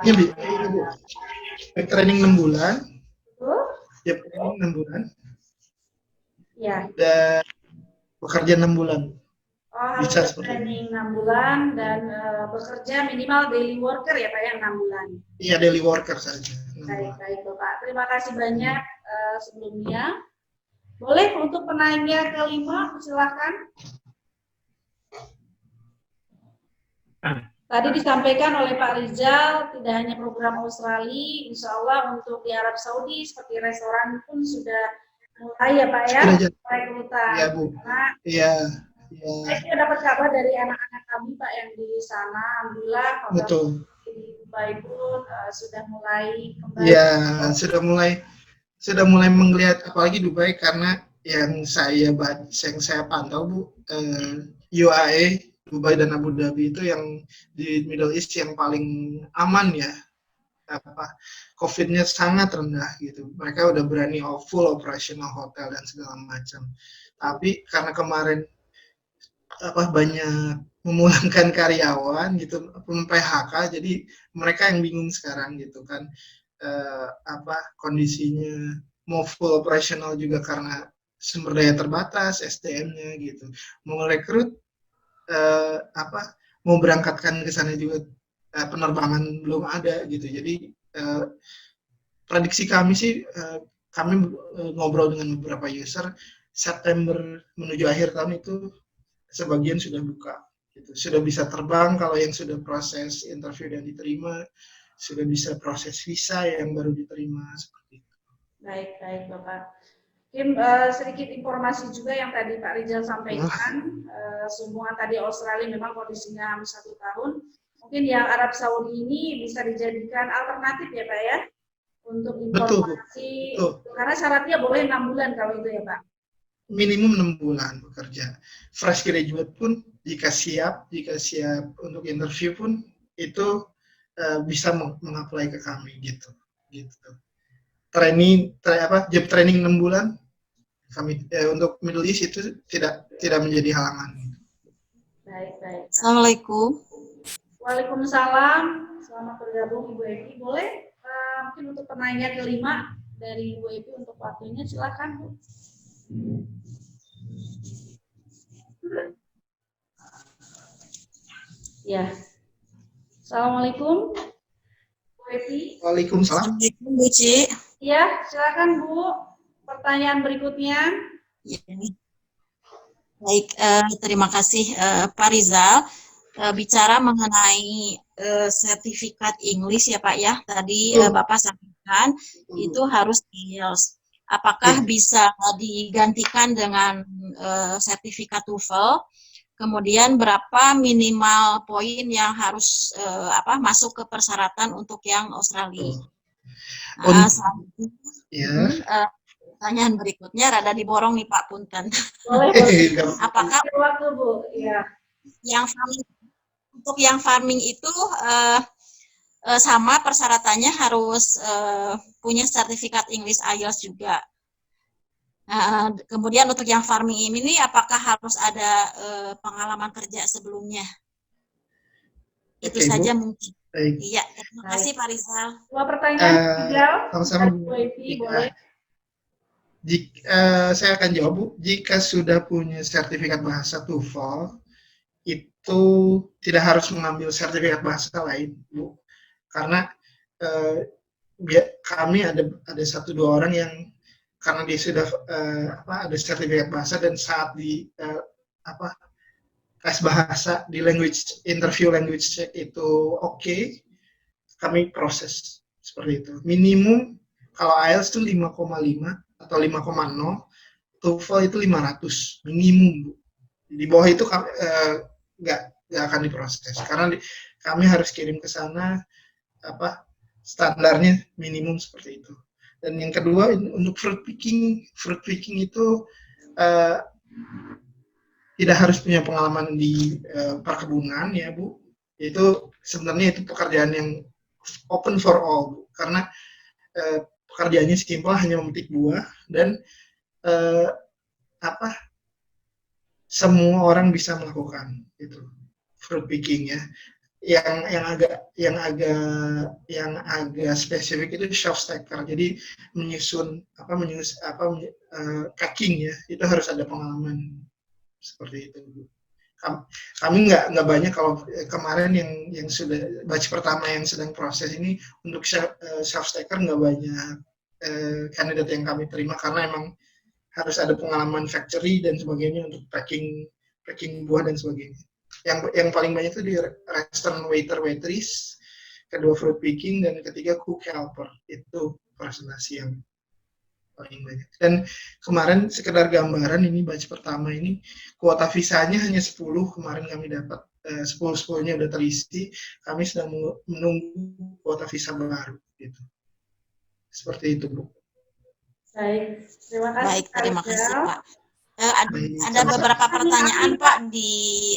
Ini Bu, training 6 bulan, Betul? job training 6 bulan, Ya. dan bekerja 6 bulan. Harus Bisa seperti training 6 bulan dan bekerja minimal daily worker ya Pak ya, 6 bulan. Iya, daily worker saja. Baik Bapak. Terima kasih banyak sebelumnya. Boleh untuk penanya kelima, silakan. Tadi disampaikan oleh Pak Rizal, tidak hanya program Australia, insya Allah untuk di Arab Saudi seperti restoran pun sudah mulai ya Pak ya, rekrutan. Iya Bu. Iya. Saya juga dapat kabar dari anak-anak kami Pak yang di sana, alhamdulillah. Betul. Di Dubai pun sudah mulai kembali. Iya, sudah mulai melihat, apalagi Dubai, karena yang saya pantau Bu, UAE, Dubai dan Abu Dhabi itu yang di Middle East yang paling aman ya, COVID-nya sangat rendah gitu. Mereka udah berani full operational hotel dan segala macam. Tapi karena kemarin banyak memulangkan karyawan gitu, PHK, jadi mereka yang bingung sekarang gitu kan, kondisinya mau full operational juga karena sumber daya terbatas, SDM-nya gitu, mau rekrut mau berangkatkan ke sana juga penerbangan belum ada gitu. Jadi prediksi kami sih, kami ngobrol dengan beberapa user, September menuju akhir tahun itu sebagian sudah buka gitu. Sudah bisa terbang kalau yang sudah proses interview dan diterima, sudah bisa proses visa yang baru diterima, seperti itu. Baik Bapak. Mungkin sedikit informasi juga yang tadi Pak Rizal sampaikan, semua tadi Australia memang kondisinya 1 tahun. Mungkin yang Arab Saudi ini bisa dijadikan alternatif ya Pak ya, untuk informasi. Betul. Karena syaratnya boleh 6 bulan kalau itu ya Pak. Minimum 6 bulan bekerja. Fresh graduate pun jika siap untuk interview pun itu bisa mengapply ke kami gitu. Job training 6 bulan kami untuk Middle East itu tidak menjadi halangan. Baik. Assalamualaikum. Waalaikumsalam. Selamat bergabung Ibu Evi. Boleh mungkin untuk penanya kelima dari Ibu Evi untuk waktunya, silakan Bu. Ya. Assalamualaikum Bu Evi. Waalaikumsalam. Assalamualaikum Bu Ci. Ya, silakan Bu. Pertanyaan berikutnya. Ya, baik, terima kasih Pak Rizal. Bicara mengenai sertifikat English ya Pak ya, tadi Bapak sampaikan itu harus IELTS. Apakah bisa digantikan dengan sertifikat TOEFL? Kemudian berapa minimal poin yang harus masuk ke persyaratan untuk yang Australia? Pertanyaan berikutnya rada diborong nih Pak Punten. Boleh. Apakah waktu Bu? Ya. Untuk yang farming itu sama persyaratannya harus punya sertifikat English IELTS juga. Kemudian untuk yang farming ini apakah harus ada pengalaman kerja sebelumnya? Itu Oke, Bu. saja mungkin. Baik. Iya, terima kasih Pak Rizal. Dua pertanyaan tinggal. Sama-sama, Bu. Bu Evi, boleh. Saya akan jawab, Bu. Jika sudah punya sertifikat bahasa TOEFL, itu tidak harus mengambil sertifikat bahasa lain, Bu. Karena kami ada 1-2 orang yang karena dia sudah ada sertifikat bahasa dan saat di tes bahasa di interview language check itu oke, kami proses seperti itu. Minimum kalau IELTS itu 5,5 atau 5,0, TOEFL itu 500 minimum, Bu. Di bawah itu nggak akan diproses karena kami harus kirim ke sana standarnya minimum seperti itu. Dan yang kedua untuk fruit picking itu tidak harus punya pengalaman di perkebunan ya, Bu. Itu sebenarnya itu pekerjaan yang open for all, Bu. Karena pekerjaannya simpel, hanya memetik buah dan semua orang bisa melakukan itu fruit picking ya. Yang agak spesifik itu shelf stacker. Jadi packing ya, itu harus ada pengalaman seperti itu. Kami nggak banyak, kalau kemarin yang sudah batch pertama yang sedang proses ini untuk shelf stacker nggak banyak kandidat yang kami terima karena emang harus ada pengalaman factory dan sebagainya untuk packing buah dan sebagainya. Yang paling banyak itu di restaurant waitress, kedua fruit picking, dan ketiga cook helper. Itu presentasi yang paling banyak. Dan kemarin sekedar gambaran, ini batch pertama ini kuota visanya hanya 10, kemarin kami dapat 10-10-nya udah terisi, kami sedang menunggu kuota visa baru gitu. Seperti itu, Bu. Baik, terima kasih. Baik, terima kasih, Pak. Ada Sama-sama. beberapa pertanyaan, Pak, di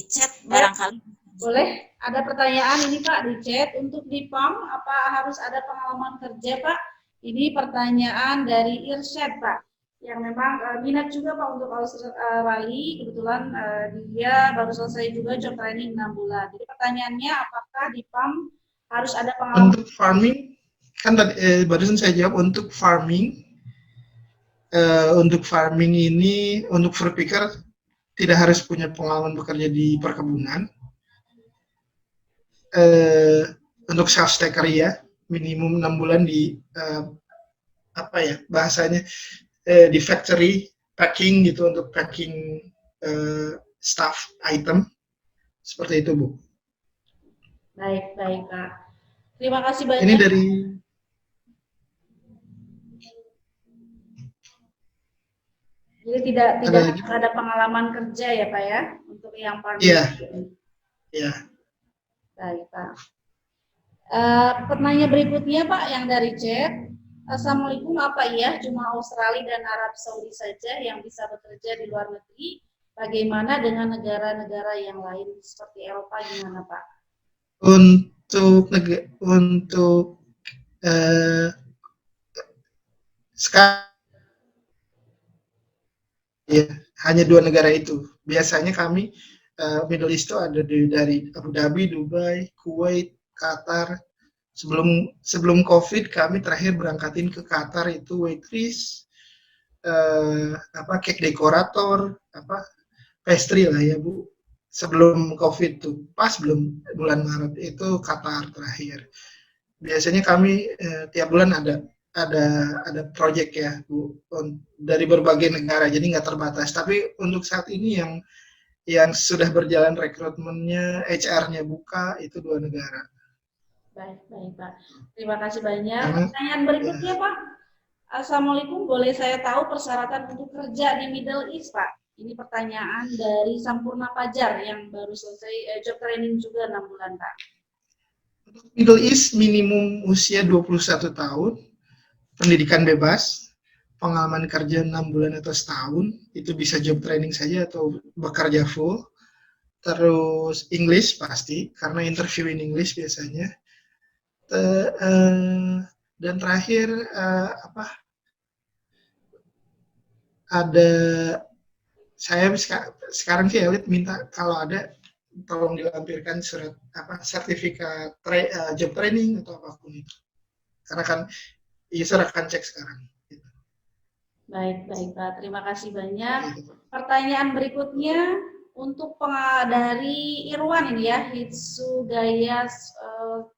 chat barangkali. Boleh, ada pertanyaan ini Pak di chat. Untuk di PAM, apa harus ada pengalaman kerja Pak? Ini pertanyaan dari Irsyad Pak, yang memang minat juga Pak untuk Australia. Kebetulan dia baru selesai juga job training 6 bulan. Jadi pertanyaannya, apakah di PAM harus ada pengalaman? Untuk farming, kan tadi barusan saya jawab untuk farming. Untuk farming ini, untuk fruit picker tidak harus punya pengalaman bekerja di perkebunan. Untuk shelf stacker ya, minimum 6 bulan di bahasanya di factory packing gitu, untuk packing stuff item seperti itu, Bu. Baik Pak. Terima kasih banyak. Ini dari Jadi tidak ada pengalaman kerja ya Pak ya untuk yang farming. Iya. Baik Pak. Pertanyaan berikutnya Pak yang dari chat. Assalamualaikum, apa iya cuma Australia dan Arab Saudi saja yang bisa bekerja di luar negeri? Bagaimana dengan negara-negara yang lain seperti Eropa, gimana Pak? Untuk sekarang ya, hanya 2 negara itu. Biasanya kami Middle East itu ada dari Abu Dhabi, Dubai, Kuwait, Qatar. Sebelum COVID kami terakhir berangkatin ke Qatar itu waitress, cake dekorator, pastry lah ya, Bu. Sebelum COVID tuh, pas belum bulan Maret itu Qatar terakhir. Biasanya kami tiap bulan ada project ya, Bu, dari berbagai negara, jadi nggak terbatas. Tapi untuk saat ini yang sudah berjalan rekrutmennya, HR-nya buka, itu 2 negara. Baik Pak. Terima kasih banyak. Pertanyaan berikutnya Pak. Assalamualaikum, boleh saya tahu persyaratan untuk kerja di Middle East Pak? Ini pertanyaan dari Sampurna Pajar yang baru selesai job training juga 6 bulan Pak. Middle East minimum usia 21 tahun, pendidikan bebas, pengalaman kerja 6 bulan atau setahun, itu bisa job training saja atau bekerja full. Terus English pasti, karena interview in English biasanya. Dan terakhir ada saya sekarang sih Elit minta kalau ada tolong dilampirkan surat sertifikat job training atau apapun itu. Karena kan user akan cek sekarang. Baik, Pak. Terima kasih banyak. Pertanyaan berikutnya untuk dari Irwan ini ya, Hitsugaya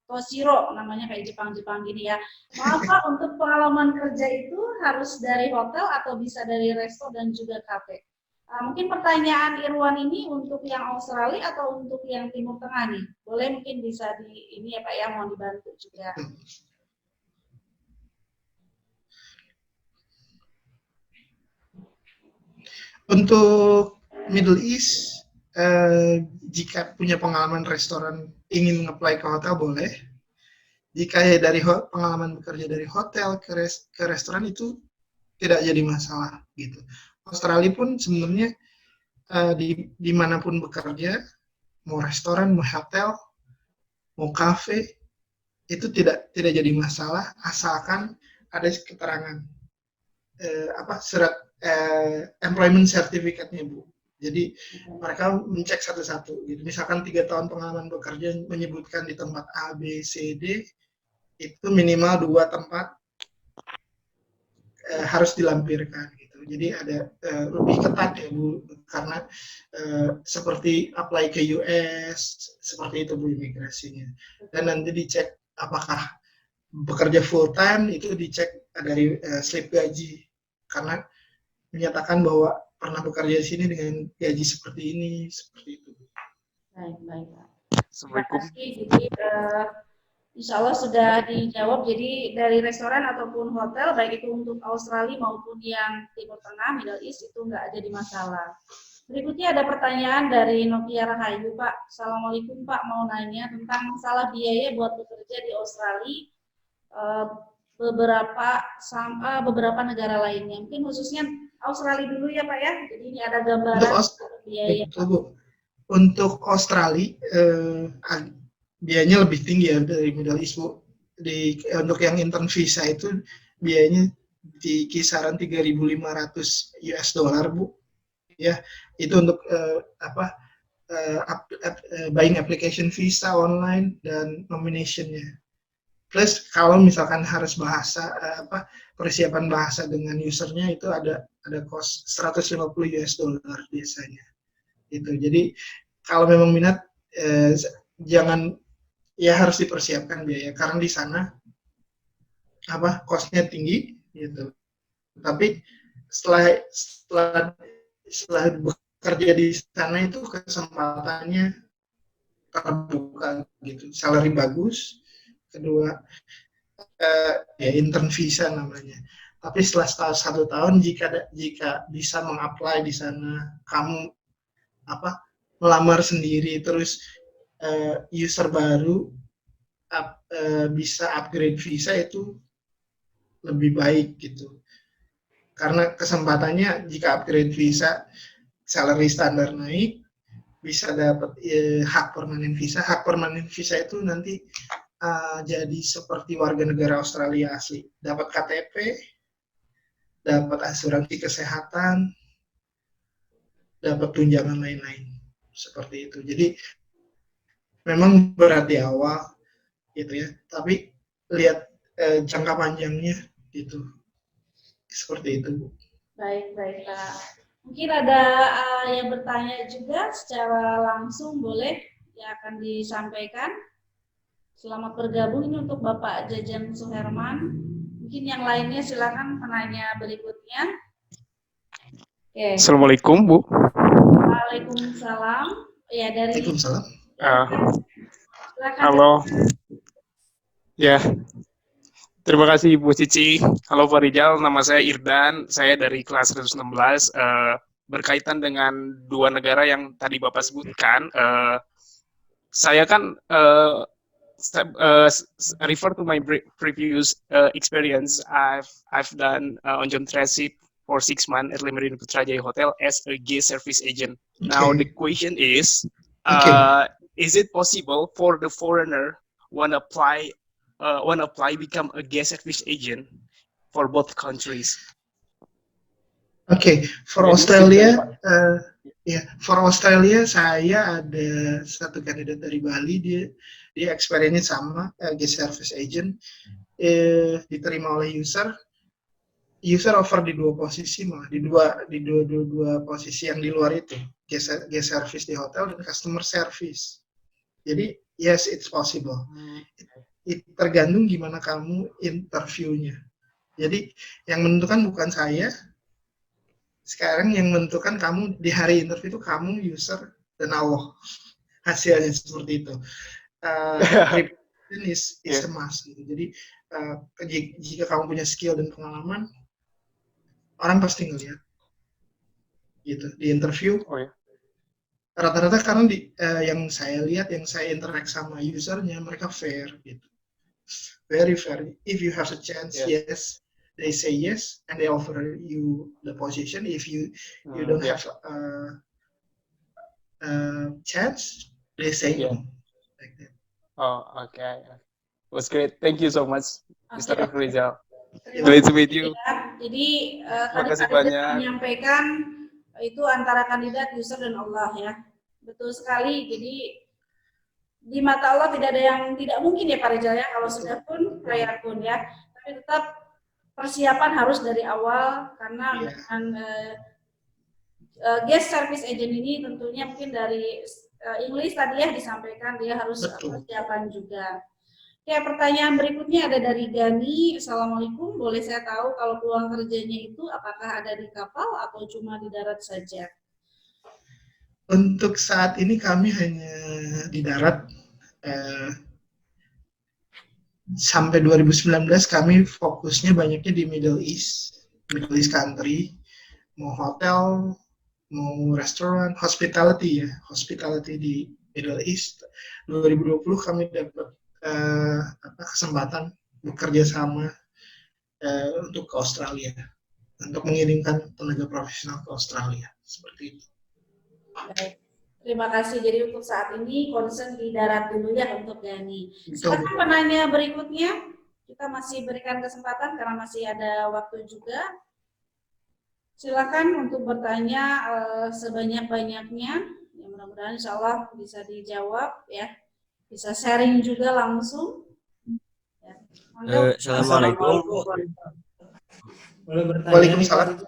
Toshiro, namanya kayak Jepang-Jepang gini ya. Maaf Pak, untuk pengalaman kerja itu harus dari hotel atau bisa dari resto dan juga kafe? Mungkin pertanyaan Irwan ini untuk yang Australia atau untuk yang Timur Tengah nih? Boleh mungkin bisa ini ya Pak ya, mau dibantu juga. Untuk Middle East, jika punya pengalaman restoran ingin nge-apply ke hotel boleh. Jika ya dari pengalaman bekerja dari hotel ke restoran itu tidak jadi masalah gitu. Australia pun sebenarnya dimanapun bekerja, mau restoran, mau hotel, mau kafe, itu tidak jadi masalah asalkan ada keterangan surat employment certificate-nya Bu. Jadi mereka mencek satu-satu. Gitu. Misalkan 3 tahun pengalaman bekerja menyebutkan di tempat A, B, C, D, itu minimal 2 tempat harus dilampirkan. Gitu. Jadi ada lebih ketat ya Bu, karena seperti apply ke US, seperti itu Bu imigrasinya. Dan nanti dicek apakah bekerja full time, itu dicek dari slip gaji. Karena menyatakan bahwa pernah bekerja di sini dengan gaji seperti ini, seperti itu. Baik, Pak. Terima kasih. Jadi, insya Allah sudah dijawab. Jadi dari restoran ataupun hotel, baik itu untuk Australia maupun yang Timur Tengah, Middle East, itu nggak jadi masalah. Berikutnya ada pertanyaan dari Nokia Rahayu, Pak. Assalamualaikum Pak, mau nanya tentang masalah biaya buat bekerja di Australia. Beberapa negara lainnya. Mungkin khususnya Australia dulu ya Pak ya. Jadi ini ada gambaran biaya. Untuk Australia biayanya lebih tinggi ya dari Middle East Bu. Untuk yang intern visa itu biayanya di kisaran 3.500 US dollar Bu. Ya, itu untuk buying application visa online dan nominationnya. Plus kalau misalkan harus persiapan bahasa dengan usernya itu ada cost 150 US dollar biasanya. Itu. Jadi kalau memang minat jangan ya harus dipersiapkan biaya karena di sana cost-nya tinggi gitu. Tapi setelah bekerja di sana itu kesempatannya terbuka gitu. Salary bagus. Kedua ya intern visa namanya. Tapi setelah 1 tahun jika bisa mengapply di sana, kamu melamar sendiri terus user baru bisa upgrade visa itu lebih baik gitu. Karena kesempatannya jika upgrade visa salary standar naik bisa dapat hak permanen visa. Hak permanen visa itu nanti jadi seperti warga negara Australia asli, dapat KTP, dapat asuransi kesehatan, dapat tunjangan lain-lain seperti itu. Jadi memang berat di awal gitu ya, tapi lihat jangka panjangnya gitu, seperti itu Bu. Baik Pak. Mungkin ada yang bertanya juga secara langsung, boleh yang akan disampaikan. Selamat bergabung ini untuk Bapak Jajan Suherman. Mungkin yang lainnya silakan penanya berikutnya. Oke. Assalamualaikum Bu. Waalaikumsalam. Ya dari. Waalaikumsalam. Halo. Ya. Terima kasih Bu Cici. Halo Pak Rijal, nama saya Irdan. Saya dari kelas 116. Berkaitan dengan 2 negara yang tadi Bapak sebutkan, saya kan refer to my previous experience. I've done on-job training for 6 months at Le Méridien Putrajaya Hotel as a guest service agent. Okay. Now the question is it possible for the foreigner want apply become a guest service agent for both countries? Oke, for Ya, Australia, Pak. for Australia saya ada satu kandidat dari Bali, dia experience sama guest service agent, diterima oleh user offer di dua posisi, malah di dua posisi yang di luar itu, guest service di hotel dan customer service. Jadi yes, it's possible. Tergantung gimana kamu interviewnya. Jadi yang menentukan bukan saya. Sekarang yang menentukan kamu di hari interview itu kamu, user, dan Allah. Hasilnya seperti itu. Preparation is a must. Gitu. Jadi jika kamu punya skill dan pengalaman, orang pasti ngeliat. Gitu. Di interview, rata-rata karena yang saya lihat, yang saya interact sama usernya, mereka fair. Gitu. Very fair. If you have a chance, yes. They say yes, and they offer you the position. If you don't have a chance, they say no. Like that. Oh, okay. It was great. Thank you so much, Mr. Rizal. Terima Great to kasih meet you. ya. Jadi Terima tadi kasih Pak Rizal banyak. menyampaikan itu antara kandidat, user, dan Allah ya. Betul sekali. Jadi di mata Allah tidak ada yang tidak mungkin ya Pak Rizal ya. Kalau sudah pun, fayakun ya. Tapi tetap persiapan harus dari awal karena dengan guest service agent ini tentunya mungkin dari English tadi ya disampaikan dia harus persiapan juga. Oke, pertanyaan berikutnya ada dari Gani. Assalamualaikum, boleh saya tahu kalau peluang kerjanya itu apakah ada di kapal atau cuma di darat saja? Untuk saat ini kami hanya di darat. Sampai 2019 kami fokusnya banyaknya di Middle East country, mau hotel, mau restoran, hospitality di Middle East. 2020 kami dapat kesempatan bekerja sama untuk ke Australia, untuk mengirimkan tenaga profesional ke Australia, seperti itu. Baik. Terima kasih. Jadi untuk saat ini concern di darat dulu ya untuk Gani. Silakan penanya berikutnya. Kita masih berikan kesempatan karena masih ada waktu juga. Silakan untuk bertanya sebanyak-banyaknya. Ya, mudah-mudahan insya Allah bisa dijawab ya. Bisa sharing juga langsung. Ya. Assalamualaikum. Waalaikumsalam.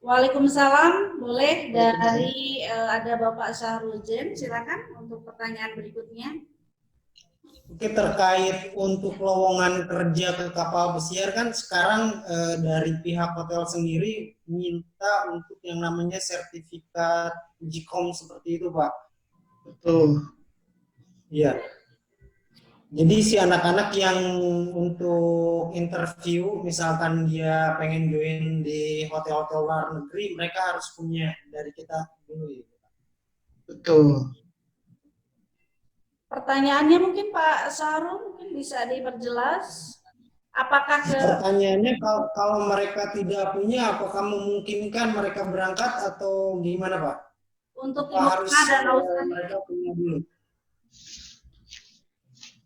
Waalaikumsalam, boleh dari ada Bapak Syahrul Jem, silakan untuk pertanyaan berikutnya. Oke, terkait untuk lowongan kerja ke kapal pesiar kan sekarang dari pihak hotel sendiri minta untuk yang namanya sertifikat GCOM seperti itu, Pak. Betul. Iya. Jadi si anak-anak yang untuk interview, misalkan dia pengen join di hotel-hotel luar negeri, mereka harus punya dari kita dulu. Ya. Betul. Pertanyaannya mungkin Pak Sarul mungkin bisa diperjelas. Apakah pertanyaannya kalau mereka tidak punya, apakah memungkinkan mereka berangkat atau gimana, Pak? Untuk harus dan mereka punya dulu.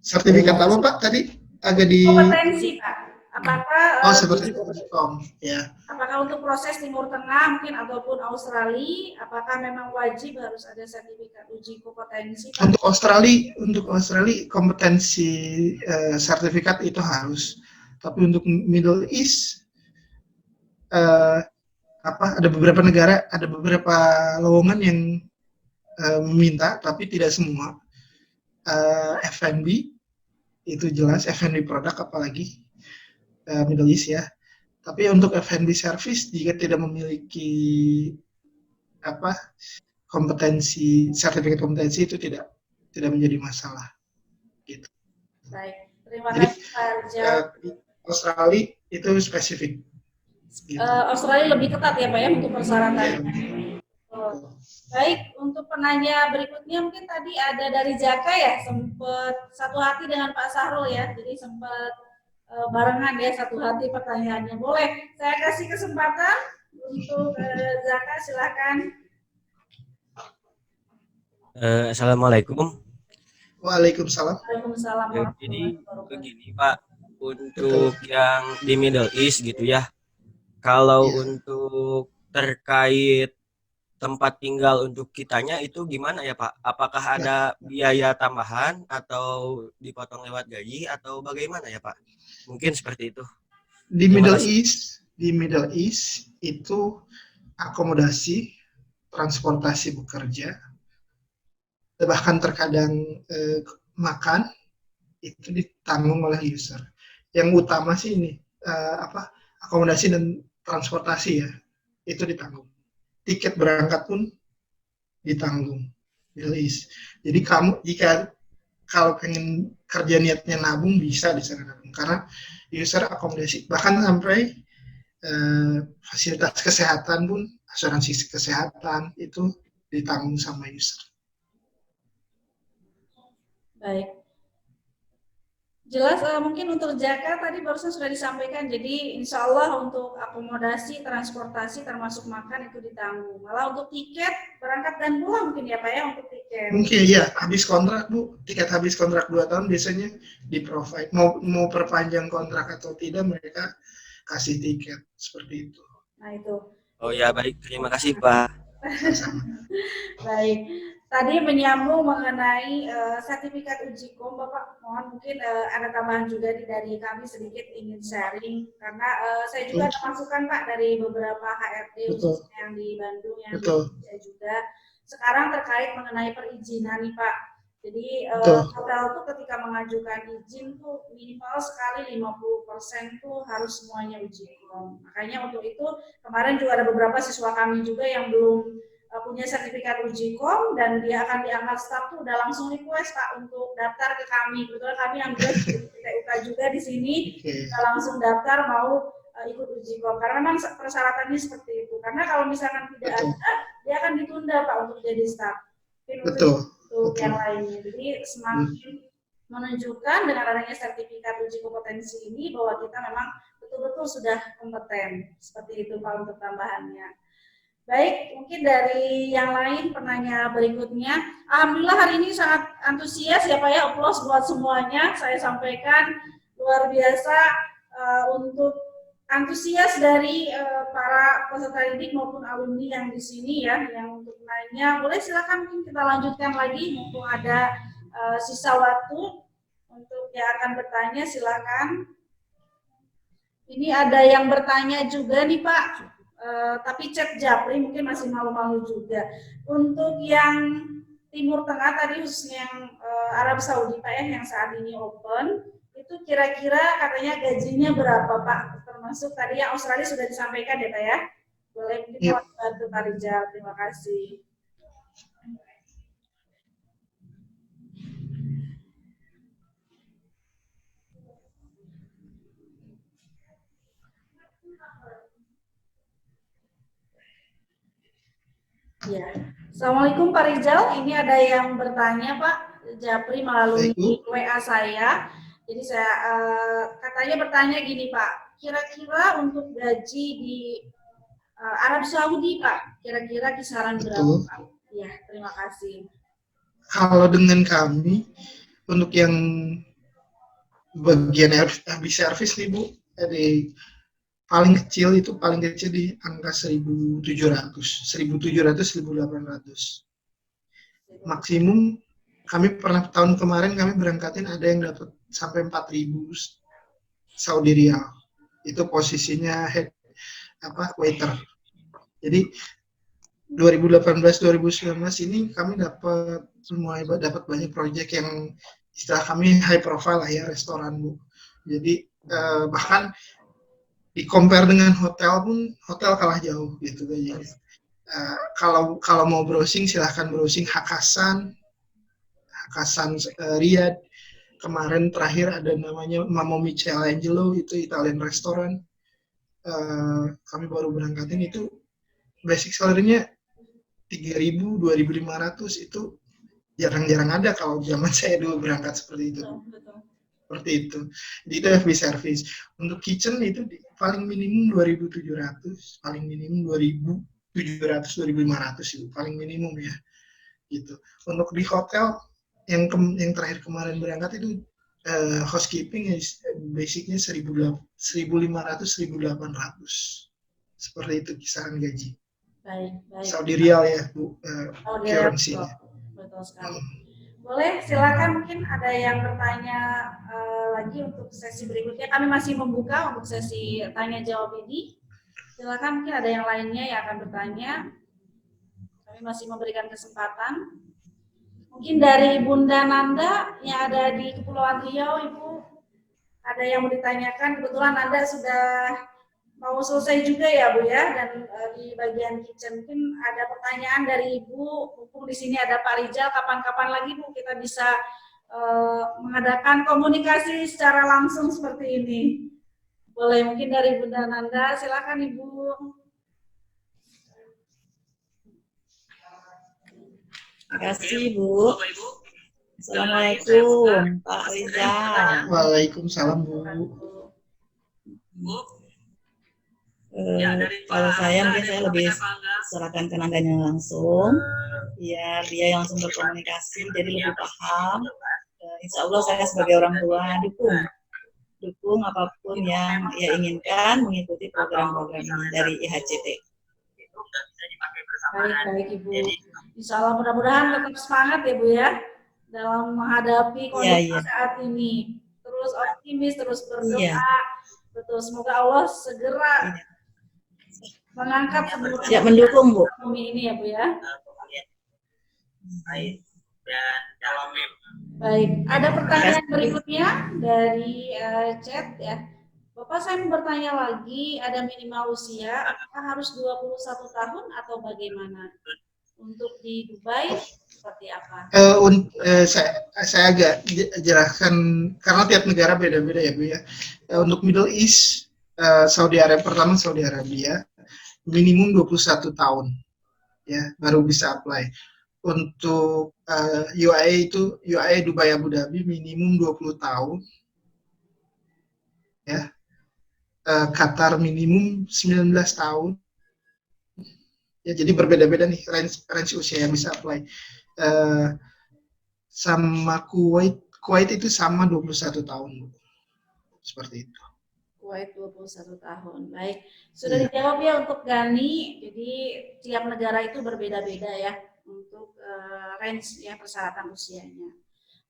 Sertifikat apa Pak tadi? Agak di kompetensi Pak. Apakah seperti Kom ya. Apakah untuk proses Timur Tengah mungkin ataupun Australia, apakah memang wajib harus ada sertifikat uji kompetensi? Pak? Untuk Australia kompetensi sertifikat itu harus. Tapi untuk Middle East ada beberapa negara, ada beberapa lowongan yang meminta, tapi tidak semua. F&B itu jelas, F&B produk apalagi Middle East ya. Tapi untuk F&B service jika tidak memiliki kompetensi, sertifikat kompetensi itu tidak menjadi masalah. Gitu. Baik, terima kasih Pak Rizal. Australia itu spesifik. Gitu. Australia lebih ketat ya Pak ya untuk persyaratannya. Baik, untuk penanya berikutnya mungkin tadi ada dari Jaka ya, sempat satu hati dengan Pak Sahrul ya, jadi sempat barengan ya satu hati pertanyaannya. Boleh, saya kasih kesempatan untuk Jaka, silakan. Assalamualaikum. Waalaikumsalam. Waalaikumsalam. Jadi begini Pak, untuk yang di Middle East gitu ya, kalau untuk terkait tempat tinggal untuk kitanya itu gimana ya Pak? Apakah ada biaya tambahan atau dipotong lewat gaji atau bagaimana ya Pak? Mungkin seperti itu. Di Middle East itu akomodasi, transportasi bekerja, bahkan terkadang makan itu ditanggung oleh user. Yang utama sih ini akomodasi dan transportasi ya, itu ditanggung. Tiket berangkat pun ditanggung. Jadi kamu kalau pengen kerja niatnya nabung bisa di sana nabung karena user akomodasi bahkan sampai fasilitas kesehatan pun asuransi kesehatan itu ditanggung sama user. Baik. Jelas mungkin untuk Jaka tadi barusan sudah disampaikan, jadi insya Allah untuk akomodasi, transportasi termasuk makan itu ditanggung. Malah untuk tiket berangkat dan pulang mungkin ya Pak ya untuk tiket. Mungkin ya, habis kontrak Bu, tiket habis kontrak 2 tahun biasanya di-provide. Mau perpanjang kontrak atau tidak mereka kasih tiket seperti itu. Nah itu. Oh ya baik, terima kasih Pak. Baik. Tadi menyambung mengenai sertifikat uji kom, Bapak mohon mungkin ada tambahan juga dari kami sedikit ingin sharing karena saya juga ada masukan Pak dari beberapa HRD khususnya yang di Bandung yang di juga sekarang terkait mengenai perizinan nih Pak. Jadi hotel tuh ketika mengajukan izin tuh minimal sekali 50% tuh harus semuanya uji kom. Makanya untuk itu kemarin juga ada beberapa siswa kami juga yang belum punya sertifikat uji kom dan dia akan diangkat staf tuh udah langsung request Pak untuk daftar ke kami. Kebetulan kami ambil TUK juga di sini, kita langsung daftar mau ikut uji kom karena memang persyaratannya seperti itu. Karena kalau misalkan tidak ada, dia akan ditunda Pak untuk jadi staf. Untuk yang lainnya. Jadi semakin menunjukkan dengan adanya sertifikat uji kompetensi ini bahwa kita memang betul-betul sudah kompeten. Seperti itu Pak untuk tambahannya. Baik, mungkin dari yang lain penanya berikutnya. Alhamdulillah hari ini sangat antusias ya Pak ya, applause buat semuanya. Saya sampaikan luar biasa untuk antusias dari para peserta didik maupun alumni yang di sini ya, yang untuk nanya. Boleh silakan mungkin kita lanjutkan lagi, mumpung ada sisa waktu untuk yang akan bertanya silakan. Ini ada yang bertanya juga nih Pak. Tapi chat Japri mungkin masih malu-malu juga. Untuk yang Timur Tengah tadi khususnya yang Arab Saudi Pak ya, yang saat ini open, itu kira-kira katanya gajinya berapa Pak? Termasuk tadi yang Australia sudah disampaikan ya Pak ya. Boleh mungkin bantu Pak Rijal, terima kasih. Ya, Assalamualaikum Pak Rizal. Ini ada yang bertanya Pak Japri melalui WA saya. Jadi saya katanya bertanya gini Pak, kira-kira untuk gaji di Arab Saudi Pak, kira-kira kisaran berapa Pak? Ya, terima kasih. Kalau dengan kami untuk yang bagian habis servis nih Bu, dari paling kecil di angka 1.700, 1.800. Maksimum kami pernah tahun kemarin kami berangkatin ada yang dapat sampai 4.000 Saudi Riyal. Itu posisinya waiter. Jadi 2018-2019 ini kami dapat banyak proyek yang istilah kami high profile lah ya, restoran Bu. Jadi bahkan di compare dengan hotel pun hotel kalah jauh gitu aja. Kalau mau browsing silahkan browsing Hakkasan Riyadh. Kemarin terakhir ada namanya Mamo Michelangelo, itu Italian restoran. Kami baru berangkatin itu basic salary-nya 3.000, 2.500 itu jarang-jarang ada kalau zaman saya dulu berangkat seperti itu. Seperti itu. Jadi itu FB service. Untuk kitchen itu paling minimum 2.700, paling minimum 2.700, 2.500 itu paling minimum ya. Gitu. Untuk di hotel yang terakhir kemarin berangkat itu housekeeping basicnya 1.500, 1.800. Seperti itu kisaran gaji Baik. Saudi Riyal ya Bu, Saudi Riyal, currency-nya. betul sekali. Boleh, silakan mungkin ada yang bertanya lagi untuk sesi berikutnya. Kami masih membuka untuk sesi tanya jawab ini. Silakan mungkin ada yang lainnya yang akan bertanya. Kami masih memberikan kesempatan. Mungkin dari Bunda Nanda yang ada di Kepulauan Riau, Ibu, ada yang mau ditanyakan. Kebetulan Nanda sudah mau selesai juga ya Bu ya, dan di bagian kitchen mungkin ada pertanyaan dari Ibu. Mumpung di sini ada Pak Rijal, kapan-kapan lagi Bu kita bisa mengadakan komunikasi secara langsung seperti ini. Boleh mungkin dari Bunda Nanda, silakan Ibu. Terima kasih Bu. Assalamualaikum Pak Rizal. Waalaikumsalam Bu. Kalau saya mungkin saya lebih serahkan ke Nandanya langsung, biar dia yang langsung berkomunikasi, jadi lebih paham. Insya Allah saya sebagai orang tua dukung apapun yang ia inginkan mengikuti program-program ini dari IHCT. Baik Ibu. Insya Allah mudah-mudahan tetap semangat ya Bu ya dalam menghadapi kondisi saat ini. Terus optimis, terus berdoa. Betul, semoga Allah segera mengangkat siap mendukung Bu ini ya Bu ya. Baik, ada pertanyaan berikutnya dari chat ya. Bapak, saya mau bertanya lagi, ada minimal usia, apakah harus 21 tahun atau bagaimana? Untuk di Dubai seperti apa? Saya agak jelaskan karena tiap negara beda-beda ya Bu ya. Untuk Middle East, Saudi Arabia minimum 21 tahun ya baru bisa apply. Untuk UAE Dubai Abu Dhabi minimum 20 tahun ya. Qatar minimum 19 tahun. Ya, jadi berbeda-beda nih range usia yang bisa apply. Sama Kuwait itu sama 21 tahun Bu. Seperti itu. Kuwait 21 tahun. Baik, sudah dijawab ya untuk Gani. Jadi tiap negara itu berbeda-beda ya untuk range ya persyaratan usianya.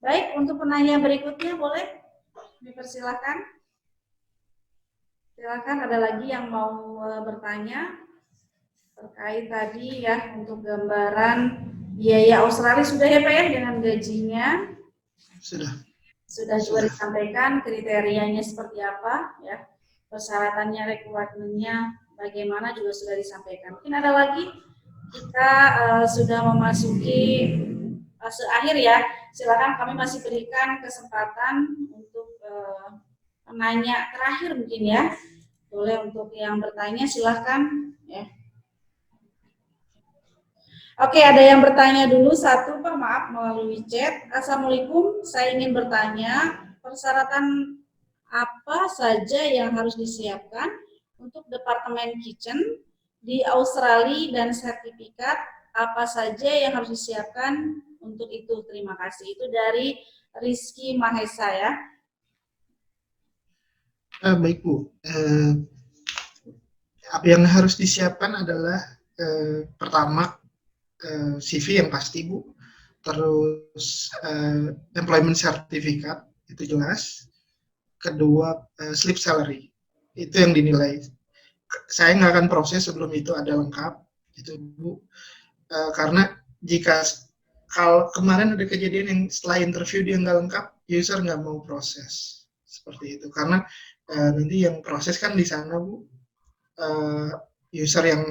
Baik, untuk penanya berikutnya boleh dipersilakan. Silakan, ada lagi yang mau bertanya terkait tadi ya untuk gambaran biaya Australia sudah ya Pak ya dengan gajinya? Sudah juga disampaikan kriterianya seperti apa ya, persyaratannya, requirement-nya bagaimana juga sudah disampaikan. Mungkin ada lagi, kita sudah memasuki fase akhir ya. Silakan, kami masih berikan kesempatan untuk penanya terakhir mungkin ya. Boleh untuk yang bertanya silahkan ya. Oke, ada yang bertanya dulu satu Pak, maaf melalui chat. Assalamualaikum, saya ingin bertanya persyaratan apa saja yang harus disiapkan untuk departemen kitchen di Australia dan sertifikat apa saja yang harus disiapkan untuk itu. Terima kasih. Itu dari Rizky Mahesa ya. Baik Bu, apa yang harus disiapkan adalah pertama CV yang pasti Bu, terus employment certificate itu jelas, kedua slip salary itu yang dinilai. Saya nggak akan proses sebelum itu ada lengkap itu Bu, karena jika kalau kemarin ada kejadian yang setelah interview dia nggak lengkap, user nggak mau proses seperti itu, karena nanti yang proses kan di sana Bu, user yang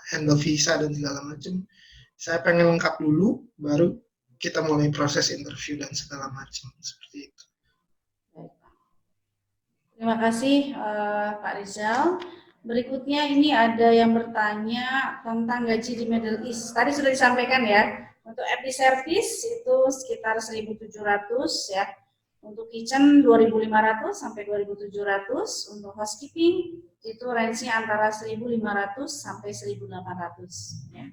handle visa dan segala macam. Saya pengen lengkap dulu, baru kita mulai proses interview dan segala macam seperti itu. Terima kasih Pak Rizal. Berikutnya ini ada yang bertanya tentang gaji di Middle East. Tadi sudah disampaikan ya. Untuk FD service itu sekitar 1.700 ya. Untuk kitchen 2.500 sampai 2.700. Untuk housekeeping itu range-nya antara 1.500 sampai 1.800 ya.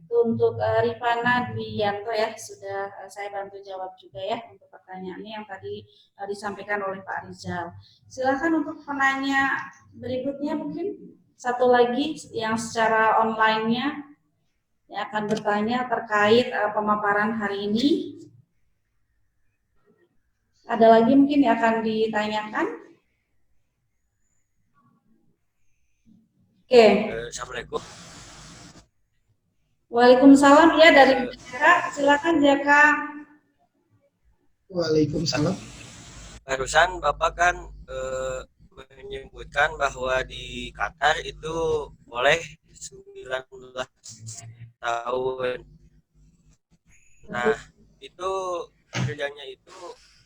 Itu untuk Rifana Dwianto ya, sudah saya bantu jawab juga ya untuk pertanyaannya yang tadi disampaikan oleh Pak Rizal. Silakan untuk penanya berikutnya mungkin satu lagi yang secara online-nya yang akan bertanya terkait pemaparan hari ini. Ada lagi mungkin yang akan ditanyakan? Oke. Assalamualaikum. Waalaikumsalam ya dari Jaka. Silakan Jaka. Waalaikumsalam. Barusan Bapak kan menyebutkan bahwa di Qatar itu boleh 19 tahun. Nah, itu kerjanya itu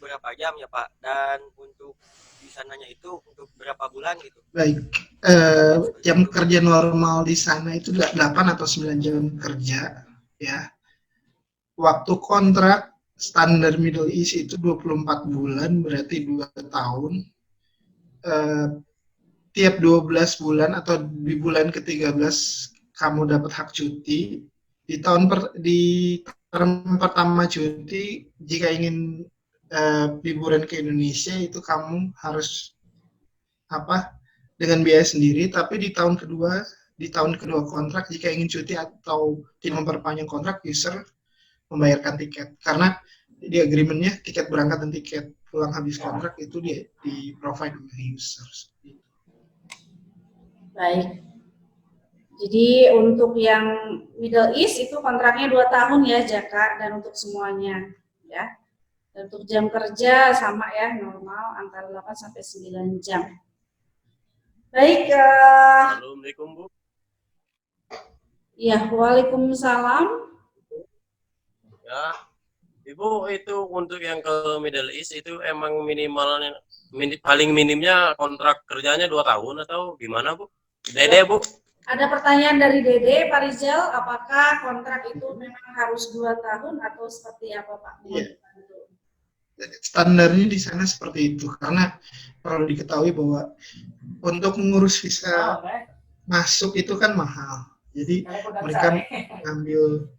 berapa jam ya Pak? Dan untuk di sananya itu untuk berapa bulan gitu? Baik, jam kerja normal di sana itu 8 atau 9 jam kerja, ya. Waktu kontrak standar Middle East itu 24 bulan, berarti 2 tahun. Tiap 12 bulan atau di bulan ke-13 kamu dapat hak cuti. Di tahun pertama cuti, jika ingin liburan ke Indonesia itu kamu harus dengan biaya sendiri, tapi di tahun kedua kontrak jika ingin cuti atau tidak memperpanjang kontrak, user membayarkan tiket, karena di agreement-nya tiket berangkat dan tiket pulang habis kontrak itu di provide oleh user. Baik. Jadi untuk yang Middle East itu kontraknya 2 tahun ya Jaka, dan untuk semuanya ya. Dan untuk jam kerja sama ya, normal antara 8 sampai 9 jam. Baik. Assalamualaikum Bu. Ya, waalaikumsalam. Ya, Ibu itu untuk yang ke Middle East itu emang paling minimnya kontrak kerjanya 2 tahun atau gimana Bu? Dede Bu. Ada pertanyaan dari Dede, Pak Rizal, apakah kontrak itu memang harus 2 tahun atau seperti apa Pak? Iya. Standarnya di sana seperti itu, karena perlu diketahui bahwa untuk mengurus visa masuk itu kan mahal. Jadi mereka ngambil